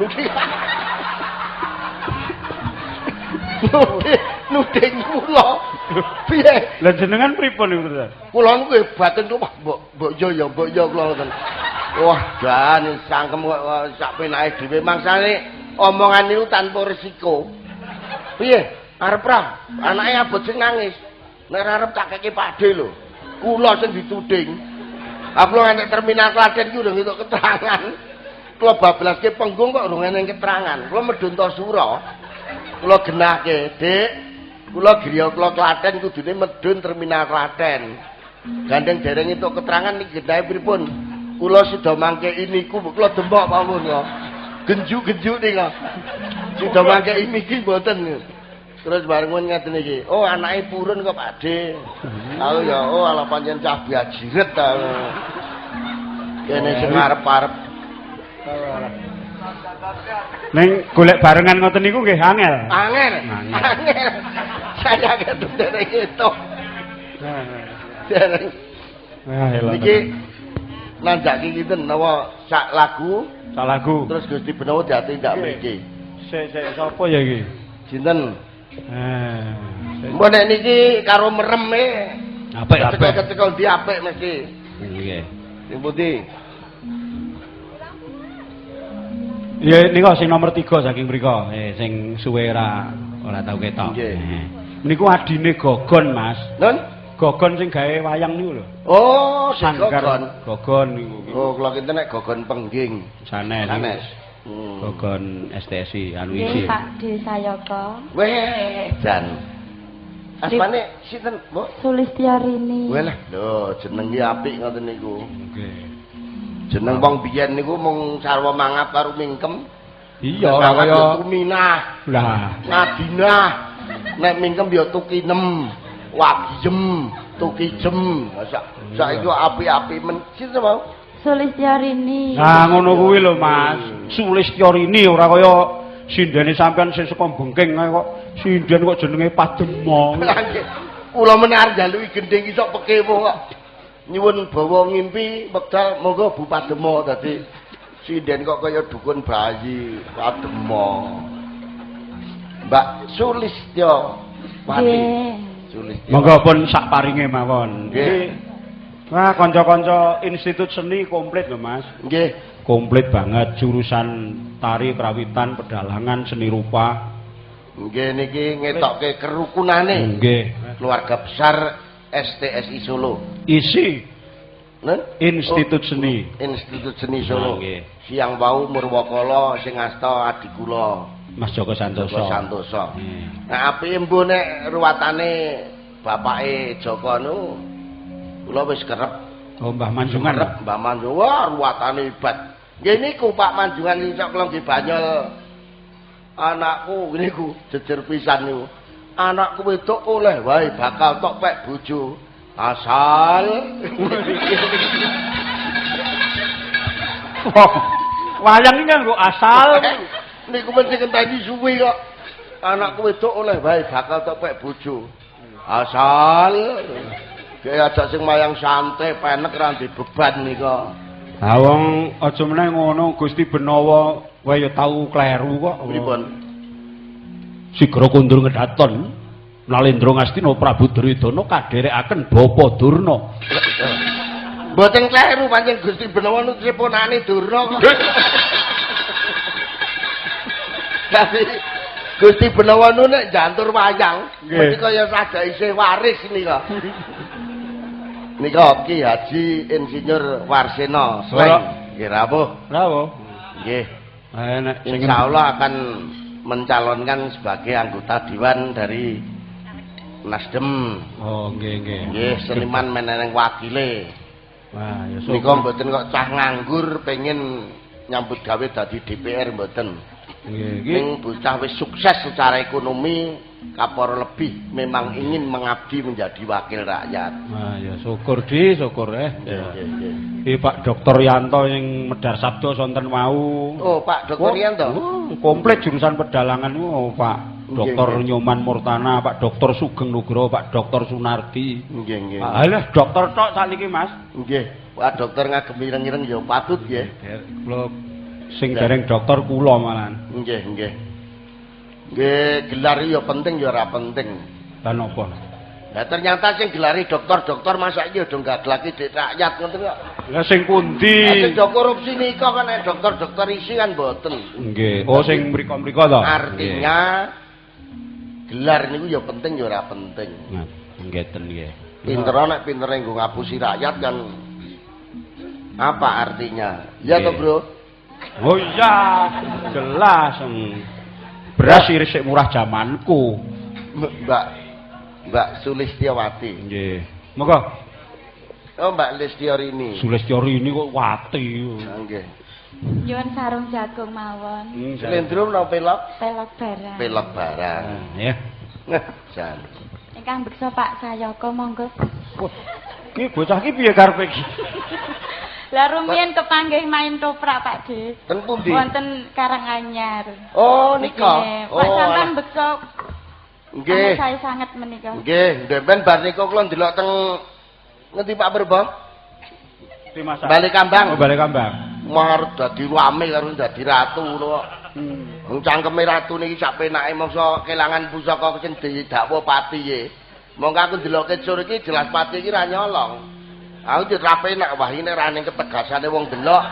Nuding kula. Piye? Lah jenengan pripun niku, Tru? Kula niku hebaten to, mbok yo kula ngoten. Wah, jan cangkem kok sak penake dhewe mangsane omongan niku tanpa resiko. Piye? Arep ra, anake abot sing nangis. Nek arep tak keki Pakde lho. Kula sing dituding. Aku nganti terminal Klaten ki urung entuk keterangan. Kula bablaske Penggung kok urung entuk keterangan. Kula medhun to Sura. Kula genahke, Dik. Kula griya kula Klaten kudune medhun terminal Klaten. Gandeng dereng entuk keterangan niki genahe pripun? Kula sida mangke niku kula dembok mawon kok. Genjuk-genjuk nika. Sida mangke iki mboten. Terus bareng ngaten iki. Oh, anake purun kok, Pakde. Aku ya, oh ala pancen cah biajiret ta. Kene sing arep-arep. Ning golek barengan ngoten niku nggih angel. Angel. Saya ketuk dereng itu. Dereng. Niki nanjaki kinten napa sak lagu? Sak lagu. Terus Gusti Benawa diatindak mriki. Sik sapa ya iki? Sinten? Mbok nek niki karo mereme. Apik. Ketika ndi apik mesti. Nggih. Sing pundi? Ya niku sing nomor 3 saking mriku. Sing suwe ora tau ketok. Niku adine Gogon, Mas. Nun? Gogon sing gawe wayang niku lho. Oh, Gogon niku. Oh, kula kinten nek Gogon Pengging. Sanes. Gogon STSI anu isi. Pakde Sayaka. Weh, jan. Asmane sinten, Bu? Sulistyarini. Walah, lho jeneng iki apik ngoten niku. Nggih. Jeneng wong biyen niku mung sarwa mangap karo mingkem. Iya, ora kaya Tuminah. Lah, Madinah. Nek mingkem ya Tukinem, Wagiem, Tukijem. Saiki kok apik-apik men. Sinten mau? Sulistyarini. nah ngono kuwi lho Mas. Sulistyarini ora kaya sindene sampean sing saka Bengking kae kok sinden kok jenenge Pademo. Kula menar njaluki gending iso pekewo kok. Nyuwun bawa ngimpi wekdal monggo Bu Pademo dadi sinden kok kaya dukun bayi Pademo. Mbak Sulistya Wati. Sulistya. Monggo pun sak paringe mawon. Nggih. Wah, kanca-kanca institut seni komplit lho Mas. Nggih. Komplit banget jurusan tari, kerawitan, pedalangan, seni rupa. Nggih niki ngetokke kerukunane. Nggih. Keluarga besar STSI Solo. Isi Nen? Institut Seni. Institut Seni Solo. Nggih. Siang wau Murwakala sing asta adik kula. Mas Joko Santoso. Joko Santoso. Nah, apike mbuh nek ruwatane bapake Joko nu kula wis kerep. Oh, Mbah Manjungan. Kerep Mbah Manjungan. Wah, ruwatane hebat. Nggih niku Pak Manjungan iso kula nggih banyol anakku niku jejer pisan niku. Anakku wedok oleh wae bakal tok pek bojo. Asal wayang iki nganggo asal. Niku mesti ngenteni suwi kok. Anakku wedok oleh wae bakal tok pek bojo. Asal kaya aja sing mayang santai penek ra ndek beban nika. Ha wong aja meneh ngono Gusti Benawa wae ya tau kleru kok. Pripun? Sigra kundur ngedaton Nalendra Ngastina Prabu Duryudana kadherekaken Bapa Durna. Mboten kleru pancen Gusti Benawa nutrisi ponakane Durna kok. Tapi Gusti Benawa nu nek jantur wayang mesti kaya sada isih waris nika. Nika Ki Haji Insinyur Warsena Sleng. Nggih rawuh. Rawuh. Nggih. Nek insyaallah akan mencalonkan sebagai anggota dewan dari Nasdem. Oh, nggih nggih. Nggih, seniman meneneng wakile. Wah, ya nika mboten kok cah nganggur pengen nyambut gawe dadi DPR mboten. Nggih, Ning bocah wis sukses secara ekonomi kapor lebih memang ingin mengabdi menjadi wakil rakyat. Nah, ya syukur di, syukur Nggih. Pak Dr. Yanto yang medar sabda sonten mau. Oh, Pak Dr. Yanto. Komplit jurusan pedalangan Pak Dr. Nyoman Murtana, Pak Dr. Sugeng Nugroho, Pak Dr. Sunardi. Nggih. Alah, dokter tok sakniki, Mas. Nggih. Pak Dokter ngagem ireng-ireng ya patut nggih. Kula sing dereng dokter kula malahan. Nggih. Nggih, gelar ya penting ya ora penting. Lah napa? Lah ternyata sing gelari dokter masa iki udah nggaglaki dik rakyat ngoten kok. Lah sing pundi? Sing korupsi nika kan dokter isi kan mboten. Nggih. Oh sing mriko-mriko to. Artinya gelar niku ya penting ya ora penting. Nah, ngeten nggih. Pinter nek pintere nggo ngapusi rakyat kan apa artinya? Ya toh, Bro? Oh iya, jelas. Beras irisik murah zamanku. Mbak Sulistyawati. Nggih. Monggo. Oh, Mbak Lestiorini. Sulistyawati kok wati. Nggih. Nyuwun sarung jagung mawon. Slendro menapa pelok? Pelok barang. Pelok barang. Nggih. Jan. Ingkang beksa Pak Sayaka monggo. Ki bocah ki piye karepe iki? Lah rumiyin kepanggih main toprak Pak De. Ten pundi? Wonten Karanganyar. Oh, nika. Nggih. Pak sampean beksa. Nggih. Saya sangat menika. Nggih, ndempen bar nika kula ndelok teng ngendi Pak Purba? Di masa. Balik Kambang. Oh, Balik Kambang. Mar dadi rame karo dadi ratu ngono kok. Wong cangkeme ratu niki sak penake mangsa kelangan pusaka sing didakwa patihe. Monggo aku ndelokke sur iki jelas pati iki ra nyolong. Aku yo ra penak wah ini ra ning ketegasane wong delok.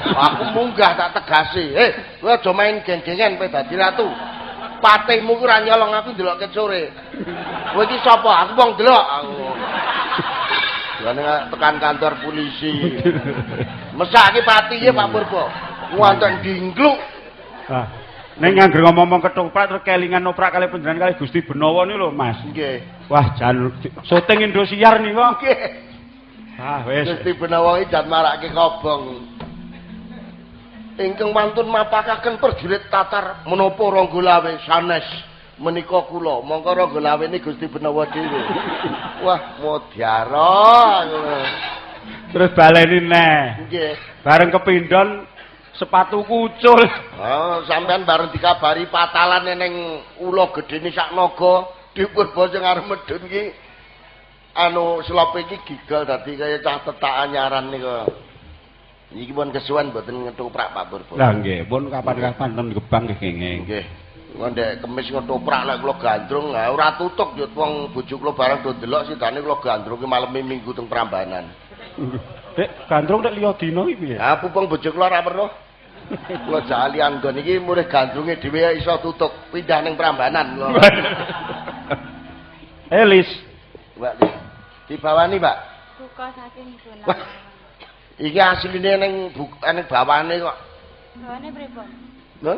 Aku munggah tak tegasi. Kowe aja main geng-gengen kowe dadi ratu. Patihmu ku ra nyolong aku ndelokke sore. Kowe iki sapa? Aku wong delok aku. Jane tekan kantor polisi. Mesake patihe Pak Purba. Wonten dingkluk. Ah. Ning ngangger ngomong ketoprak terus kelingan oprak kali panjenengan kali Gusti Benawa niku lho, Mas. Nggih. Wah, jan syuting Indosiar niku. Nggih. Ah, wis. Gusti Benawa iki jan marake kobong. Ingkang wantun mapakaken prajurit Tatar menapa Rangga Lawe sanes menika kula. Monggo Rangga Lawene Gusti Benawa dhewe. Wah, Modyara ngono. Terus baleni neh. Nggih. Bareng kepindhon sepatu kucul. Oh, sampean bareng dikabari patalane ning ula gedene sak naga di Purba sing arep medhun iki anu slope iki gigal dadi kaya cah tetak anyaran niku. Iki pun kesuwen mboten ngetoprak Pak Purba. Lah nggih, pun kapan-kapan ten Gebang kenging. Nggih. Ndek kemis ngetoprak lek kula gandrung ora tutuk yo wong bojo kula bareng do ndelok sidane kula gandrung ki malem Minggu teng Prambanan. Dek, gandrung nek liya dina iki piye? Ha pupung bojo kula ora weruh. Kula jali anggon iki mulih gandrunge dhewe iso tutuk pindah ning Prambanan kula. Elis. Mbak dibawani, Pak. Buka saking Gunung. Wah. Iki asline ning bawane kok. Bawane pripun? Lho,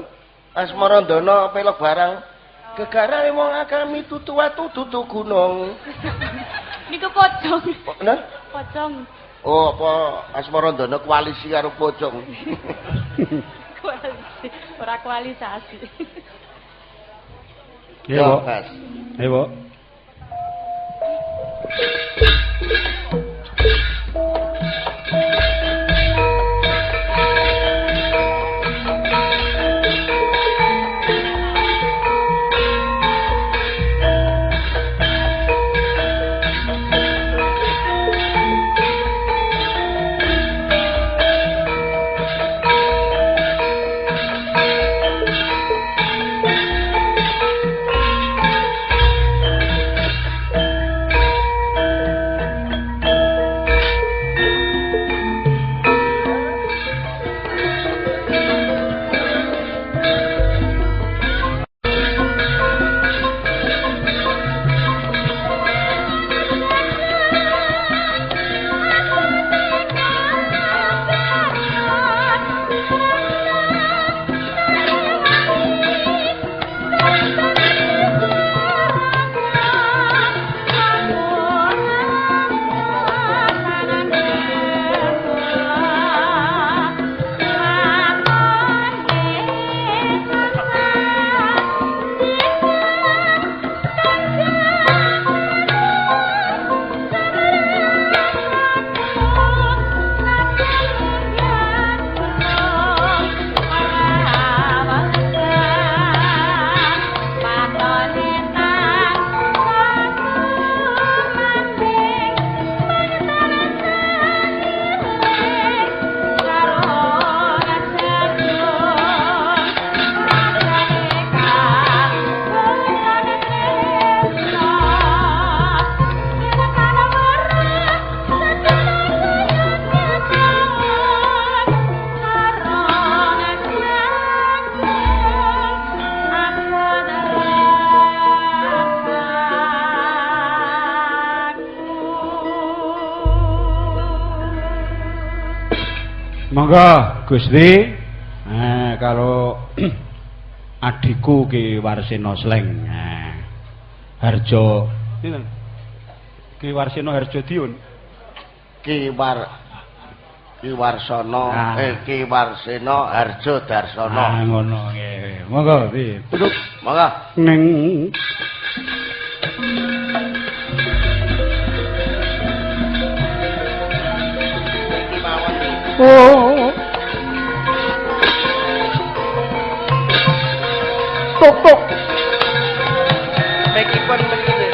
Asmarandana pelok barang. Gegara wong agami tutu watu tutu gunung. Niku pocong. Nah? Pocong. Oh, apa Asmarandana koalisi karo pocong. Koalisi, ora kualisasi. Iya, Bu. Mas. Iya, Bu. Monggo Gusti. Kalau adikku Ki Warsena Sleng. Harjo sinten? Ki Warsena Harjo Diun. Ki Warsana Ki Warsena Harjo Darsana. Ngono nggih. Monggo Ki. Duduk. Monggo. Ning iki mawon iki. oh. Tok. Mekipun begini.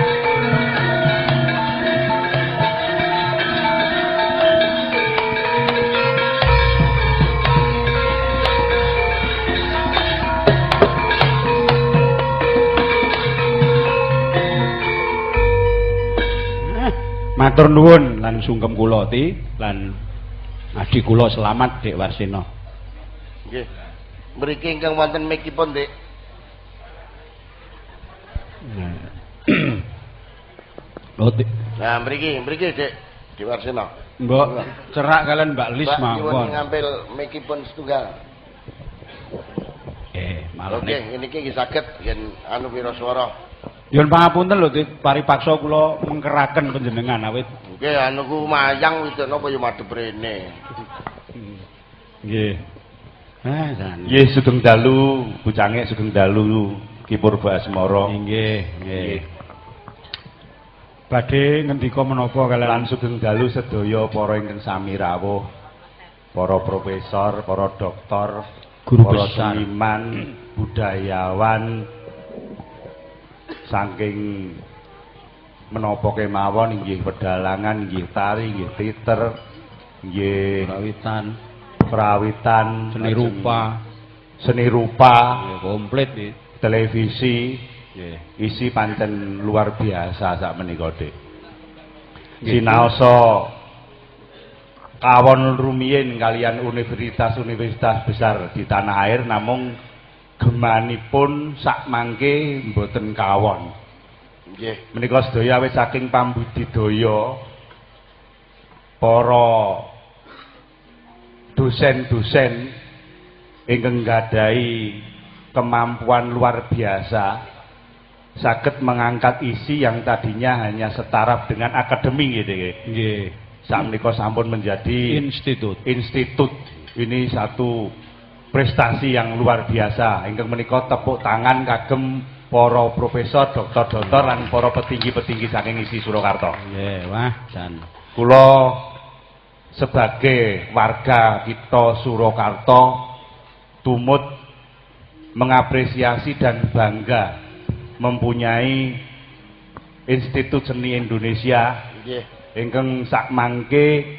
Matur nuwun lan sungkem kula ti lan adi kula selamat Dik Warsena. Nggih. Mriki ingkang wonten mekipun, Dik. Oh, Dik. Nah, mriki Dik. Dik Warsena. Mbok cerak kalian Mbak Lis Mbak mawon. ngambil mekipun setunggal. Malah Oke, niki saged yen anu pira swara. Nyuwun pangapunten lho Dik, paripaksa kula mengkeraken panjenengan awit. Nggih, anu ku mayang widok napa ya madhep rene. Nggih. Jan. Nggih, sugeng dalu, bucange sugeng dalu Ki Purba Asmara. Nggih. Badhe ngendika menapa kalian Lan sugeng dalu sedaya para ingkang sami rawuh, para profesor, para doktor, Guru para besar. seniman, budayawan saking menapa kemawon inggih pedalangan, inggih tari, inggih teater, inggih perawitan, seni rupa, komplit iki. televisi, Nggih. isi pancen luar biasa sak menika Dik. Sinaosa kawon rumiyin kalian universitas-universitas besar di tanah air namung gemanipun sak mangke mboten kawon. Nggih. Menika sedaya awit saking pambudidaya para dosen-dosen ingkang nggadhahi kemampuan luar biasa saged mengangkat isi yang tadinya hanya setaraf dengan akademik gitu Nggih. Sakmenika sampun menjadi Institut. Ini satu prestasi yang luar biasa. Ingkang menika tepuk tangan kagem para profesor, doktor-doktor lan para petinggi-petinggi saking isi Surakarta. Nggih, wah jan. Kula sebagai warga kita Surakarta tumut mengapresiasi dan bangga mempunyai Institut Seni Indonesia Nggih. ingkang sakmangke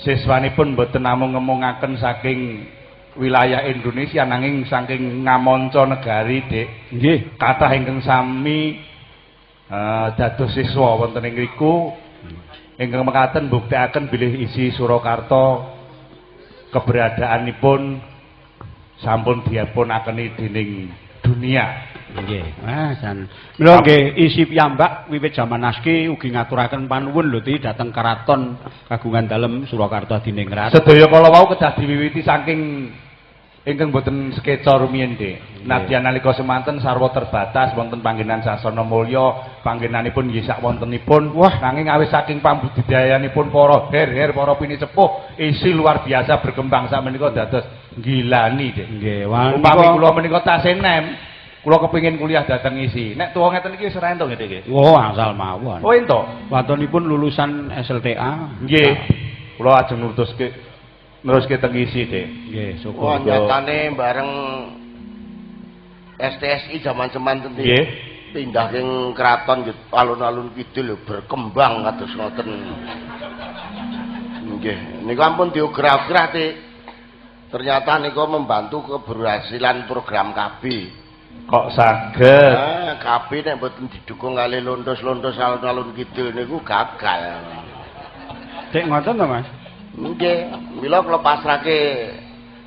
siswanipun boten namung ngemungaken saking wilayah Indonesia nanging saking ngamonco negari Dik. Nggih. Kathah ingkang sami dados siswa wonten ing ngriku ingkang mekaten mbuktekaken bilih isi Surakarta keberadaanipun sampun dipunakeni dening dunia. Nggih. Wah, jan. Mila nggih isi piyambak wiwit jaman aski ugi ngaturaken panuwun lho Ti dhateng Karaton Kagungan Dalem Surakarta Diningrat. Sedaya kala wau kedah diwiwiti saking ingkang boten skeca rumiyin Dik. Nadyan nalika semanten sarwa terbatas wonten panggenan Sasana Mulya, panggenanipun nggih sak wontenipun. Wah, nanging awit saking pambudidayanipun para her-her, para pinisepuh, isi luar biasa berkembang sak menika dados gilani Dik. Nggih, wah Upami kula menika tasih nem, kula kepengin kuliah dhateng isi. Nek tuwa ngeten iki wis ora entuk nggih Dik. Oh, asal mawon. Oh entuk. Watonipun lulusan SLTA. Nggih. Kula ajeng neruske teng isi Dik. Nggih, Wah, syukur. nyatane bareng STSI zaman semanten iki. Nggih. Pindah ing keraton alun-alun kidul berkembang kados ngoten. Nggih, niku ampun diograf-graf Dik. Ternyata niku membantu keberhasilan program KB. Kok saged? KB nek mboten didukung kalih lontos-lontos alun-alun kidul niku gagal. Dek ngoten to, Mas? Nggih, mila kula pasrahke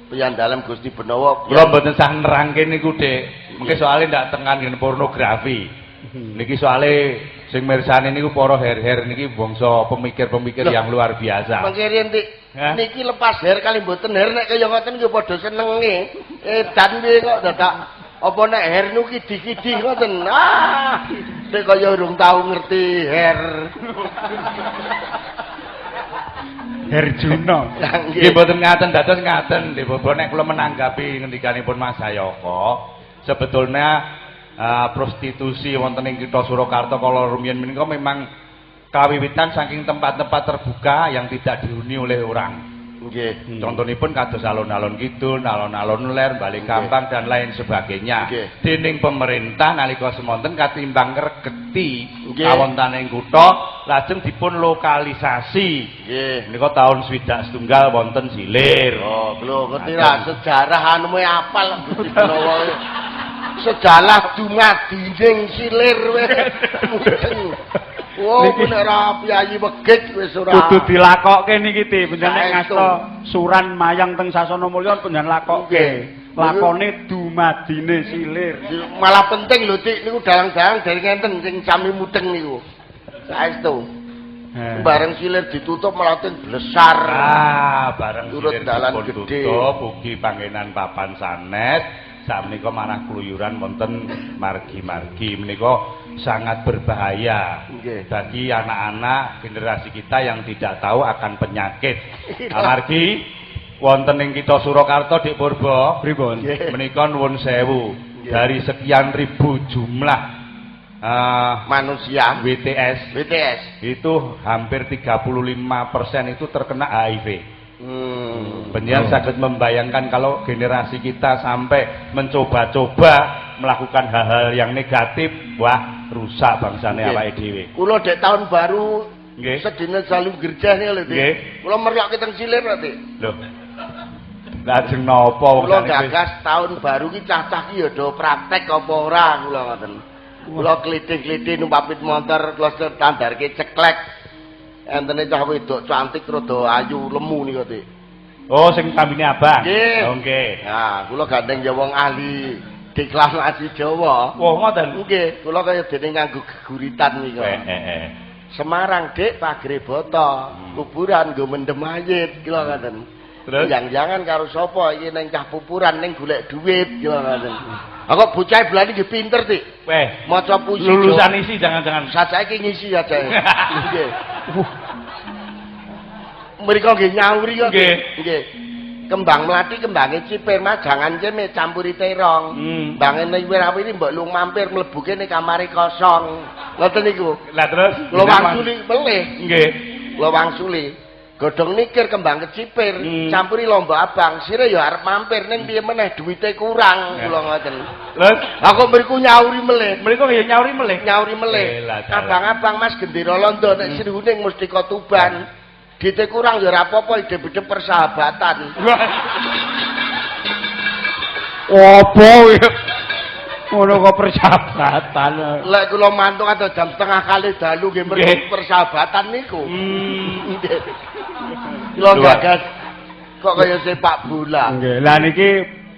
piyandalem Gusti Benawa. Kula mboten sah nerangke niku, Dik. Mengke soalé ndak tekan ngene pornografi. Niki soalé sing mirsani niku para her-her niki bangsa pemikir-pemikir Loh, yang luar biasa. Mengke riyen Dik Niki lepas her kali mboten her nek kaya ngoten nggih padha senenge. Edan piye kok dadak apa nek her nu kidi-kidi ngoten. Nek kaya urung tau ngerti her. Herjuna. Nggih mboten ngaten dados ngaten nggih Bobo nek kula menanggapi ngendikanipun Mas Sayaka sebetulnya prostitusi wonten ing Kitha Surakarta kala rumiyin menika memang kawiwitan saking tempat-tempat terbuka yang tidak dihuni oleh orang. Nggih. Contonipun kados alun-alun kidul, alun-alun ler, Bali Kampang dan lain sebagainya. Dening pemerintah nalika semonten katimbang ngregeti kawontening kutha lajeng dipun lokalisasi. Nggih. Menika taun 61 wonten Silir. Oh, lho ngerti ra sejarah anu apal Gusti Prawa. Sejarah dumadining Silir wis. Oh, nek ra piyayi wegit wis ora. Kudu dilakokke niki Ti, panjenengan ngasta suran mayang teng Sasana Mulya panjenengan lakokke. Lakone dumadine Silir. Malah penting lho Dik niku dalang-dalang dari ngenten sing sami mudeng niku. Saestu. Bareng Silir ditutup malah ten blesar. Bareng turut Silir dalan dipun gede. tutup ugi panggenan papan sanes. Sakmenika manah kluyuran wonten margi-margi menika sangat berbahaya bagi anak-anak generasi kita yang tidak tahu akan penyakit. Amargi wonten ing Kitha Surakarta Dik Purba pripun menika nuwun sewu dari sekian ribu jumlah manusia WTS itu hampir 35% itu terkena HIV. Penyiar sangat membayangkan kalau generasi kita sampai mencoba-coba melakukan hal-hal yang negatif, wah rusak bangsane awake dhewe. Kula dek tahun baru sedina selalu gerjah nih lho Dik. Kula merlok teng Silir Dik. Lho. Lajeng napa wong kula gagas tahun baru ki cah-cah ki ya do praktek apa ora kula ngoten. Kula klithik-klithik numpak pit motor kula standarke ceklek. Entene cah wedok cantik rada ayu lemu niku Dik. Oh sing kambine abang. Nggih. Nah, kula gandeng ya wong ahli deklamasi Jawa. Wah, ngoten. Nggih, kula kaya dene nganggo geguritan niku. Semarang Dik pagre boto, kuburan nggo mendem mayit kula ngoten. Terus jangan karo sapa iki ning cah pupuran ning golek dhuwit kula ngoten. Kok bocah belani nggih pinter Dik. Maca puisi. Lulusan isi jangan-jangan. Sajae ngisi aja. Nggih. Mereka nggih nyauri kok. Nggih. Kembang melati kembange cipir Mas jangan ceme campuri terong. Mbange wirawiri mbok lu mampir mlebu kene kamare kosong. Ngoten niku. Lah terus kula wangsuli melih. Nggih. Kula wangsuli. Godhong nikir kembang kecipir campuri lombok abang. Sire ya arep mampir ning piye meneh duwite kurang kula ngoten. Terus aku mriku nyauri melih. Mriku ya nyauri melih. Nyauri melih. Abang-abang Mas gendera londo nek Srihuning Mustika Tuban. Dite kurang ya ora apa-apa ide-ide persahabatan. Apa ngono kok persahabatan. Lek kula mantuk atau jam setengah kali dalu nggih mergo persahabatan niku. Nggih. Kula gagas kok kaya sepak bola. Nggih. Lah niki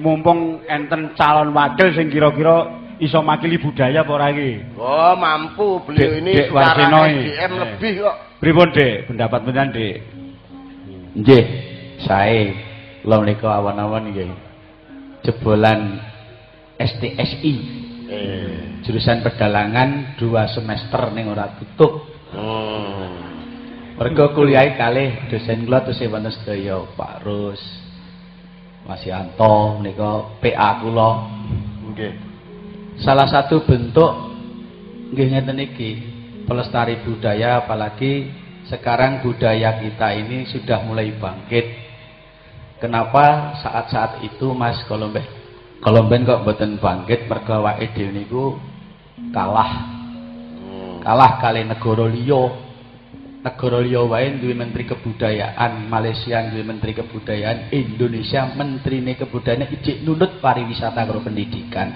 mumpung enten calon wakil sing kira-kira iso makili budaya apa ora iki? Oh, mampu beliau ini secara SDM lebih kok. Pripun Dik, pendapat panjenengan Dik? Nggih, sae. Kula menika awan-awan nggih. Jebolan STSI. Jurusan pedalangan 2 semester ning ora tutup. Mergo kuliahe kalih dosen kula tesih wonten sedaya Pak Rus. Mas Yanto menika PA kula. Nggih. Salah satu bentuk nggih ngeten iki. Pelestari budaya, apalagi sekarang budaya kita ini sudah mulai bangkit. Kenapa saat-saat itu Mas Kolomben kok mboten bangkit mergo awake dhewe niku kalah kali negara liya. Negara liya wae duwe menteri kebudayaan, Malaysia duwe menteri kebudayaan, Indonesia menterine kebudayaan ijik nunut pariwisata karo pendidikan.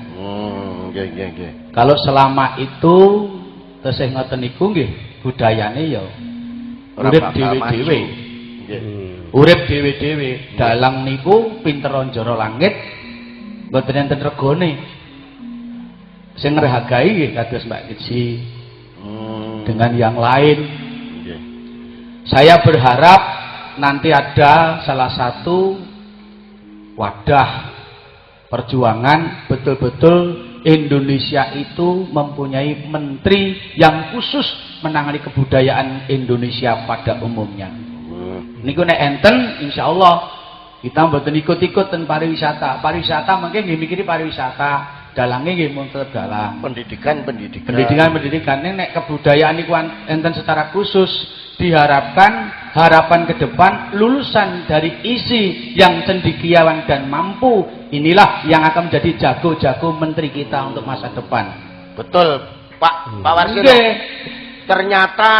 Nggih. Kalau selama itu tesih ngoten niku nggih budayane ya urip dhewe-dhewe. Urip dhewe-dhewe. Dalang niku pinter njara langit mboten enten regane. Sing nghargai nggih kados Mbak Kitsi. Dengan yang lain. Saya berharap nanti ada salah satu wadah perjuangan betul-betul Indonesia itu mempunyai menteri yang khusus menangani kebudayaan Indonesia pada umumnya. Niku nek enten insyaallah kita mboten ikut-ikutan pariwisata. Pariwisata mungkin nggih mikiri pariwisata, dalange nggih mung tetep dalang. Pendidikan. Pendidikan nek kebudayaan niku enten secara khusus diharapkan harapan ke depan lulusan dari isi yang cendekiawan dan mampu inilah yang akan menjadi jago-jago menteri kita untuk masa depan. Betul, Pak Warsino. Ternyata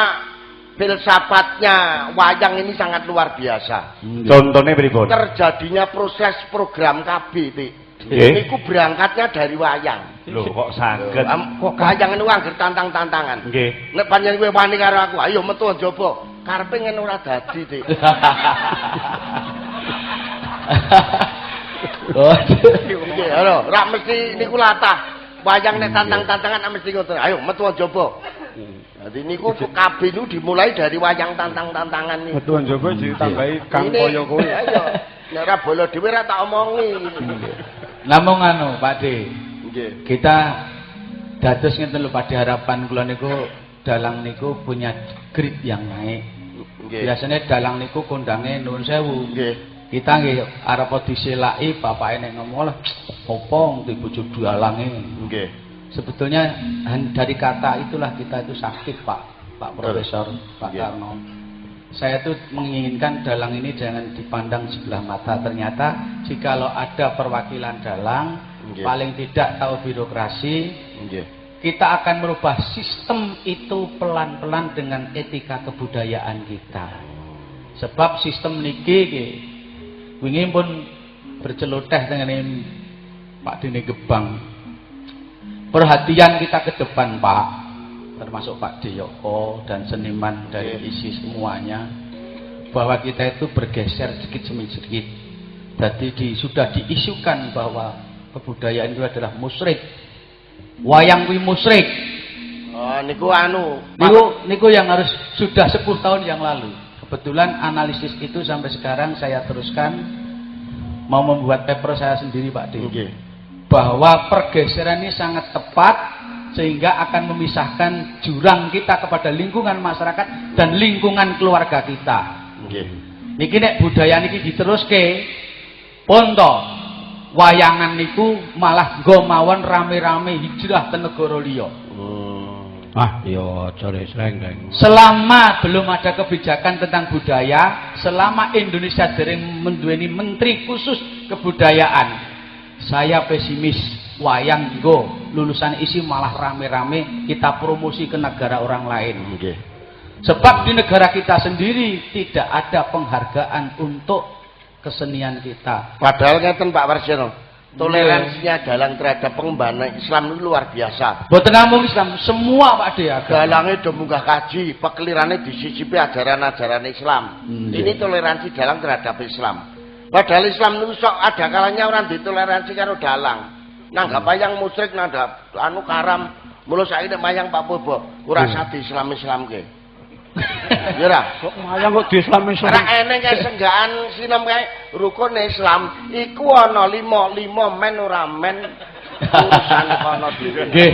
filsafatnya wayang ini sangat luar biasa. Contohnya pripun? Terjadinya proses program KB iki. Niku berangkatnya dari wayang. Lho kok saged? Kok wayang niku anggere tantang-tantangan. Nggih. Nek panjenengan kowe wani karo aku, ayo metu njaba. Karepe ngene ora dadi, Dik. Nggih, ora mesti niku latah. Wayang nek tantang-tantangan mesti ngoten. Ayo metu njaba. Jadi niku kabeh niku dimulai dari wayang tantang-tantangan niku. Metu njaba ditambahi kang kaya kowe. Ayo. Nek ora bola dhewe ora tak omongi. Namung anu, Pak De. Nggih. Kita dados ngeten lho Pak De, harapan kula niku dalang niku punya grid yang naik. Nggih. Biasanya dalang niku kondange nuwun sewu. Nggih. Kita nggih arep diselaki bapake nek ngomong lah opo ngene bojo dalange. Nggih. Sebetulnya dari kata itulah kita itu sakit Pak Profesor, Pak Karno. Saya tuh menginginkan dalang ini jangan dipandang sebelah mata. Ternyata jikalau ada perwakilan dalang, paling tidak tahu birokrasi, kita akan merubah sistem itu pelan-pelan dengan etika kebudayaan kita. Sebab sistem niki wingi pun berceloteh dengan Pak Dene Gebang. Perhatian kita ke depan Pak, termasuk Pak Deyoko dan seniman dari isi semuanya, bahwa kita itu bergeser sedikit demi sedikit. Jadi sudah diisukan bahwa kebudayaan itu adalah musyrik. Wayang kuwi musyrik. Oh, niku anu. Niku yang harus sudah 10 tahun yang lalu. Kebetulan analisis itu sampai sekarang saya teruskan, mau membuat paper saya sendiri Pak D. Bahwa pergeseran ini sangat tepat sehingga akan memisahkan jurang kita kepada lingkungan masyarakat dan lingkungan keluarga kita. Niki nek budaya niki diteruske ponto wayangan niku malah nggo mawon rame-rame hijrah te negara liya. Yo jare srengeng. Selama belum ada kebijakan tentang budaya, selama Indonesia dereng menduweni menteri khusus kebudayaan, saya pesimis wayang go lulusan isi malah rame-rame kita promosi ke negara orang lain. Sebab di negara kita sendiri tidak ada penghargaan untuk kesenian kita. Padahal ngeten Pak Warsino, toleransinya dalang terhadap pengembangan Islam itu luar biasa. Boten namung Islam, semua Pak De. Dalange do munggah kaji, pekelirane disicipi ajaran-ajaran Islam. Ini toleransi dalang terhadap Islam. Padahal Islam itu sok ada kalanya orang ditoleransi karo dalang. Nanggap wayang musyrik, nanggap anu karam. Mula saiki nek wayang Pak Bobo ora usah di-Islam-Islamke. Ya ora? Kok wayang kok di-Islam-Islam? Ora eneng kae senggaan sinem kae rukun Islam iku ana 5 men ora men urusan kono dhewe. Nggih,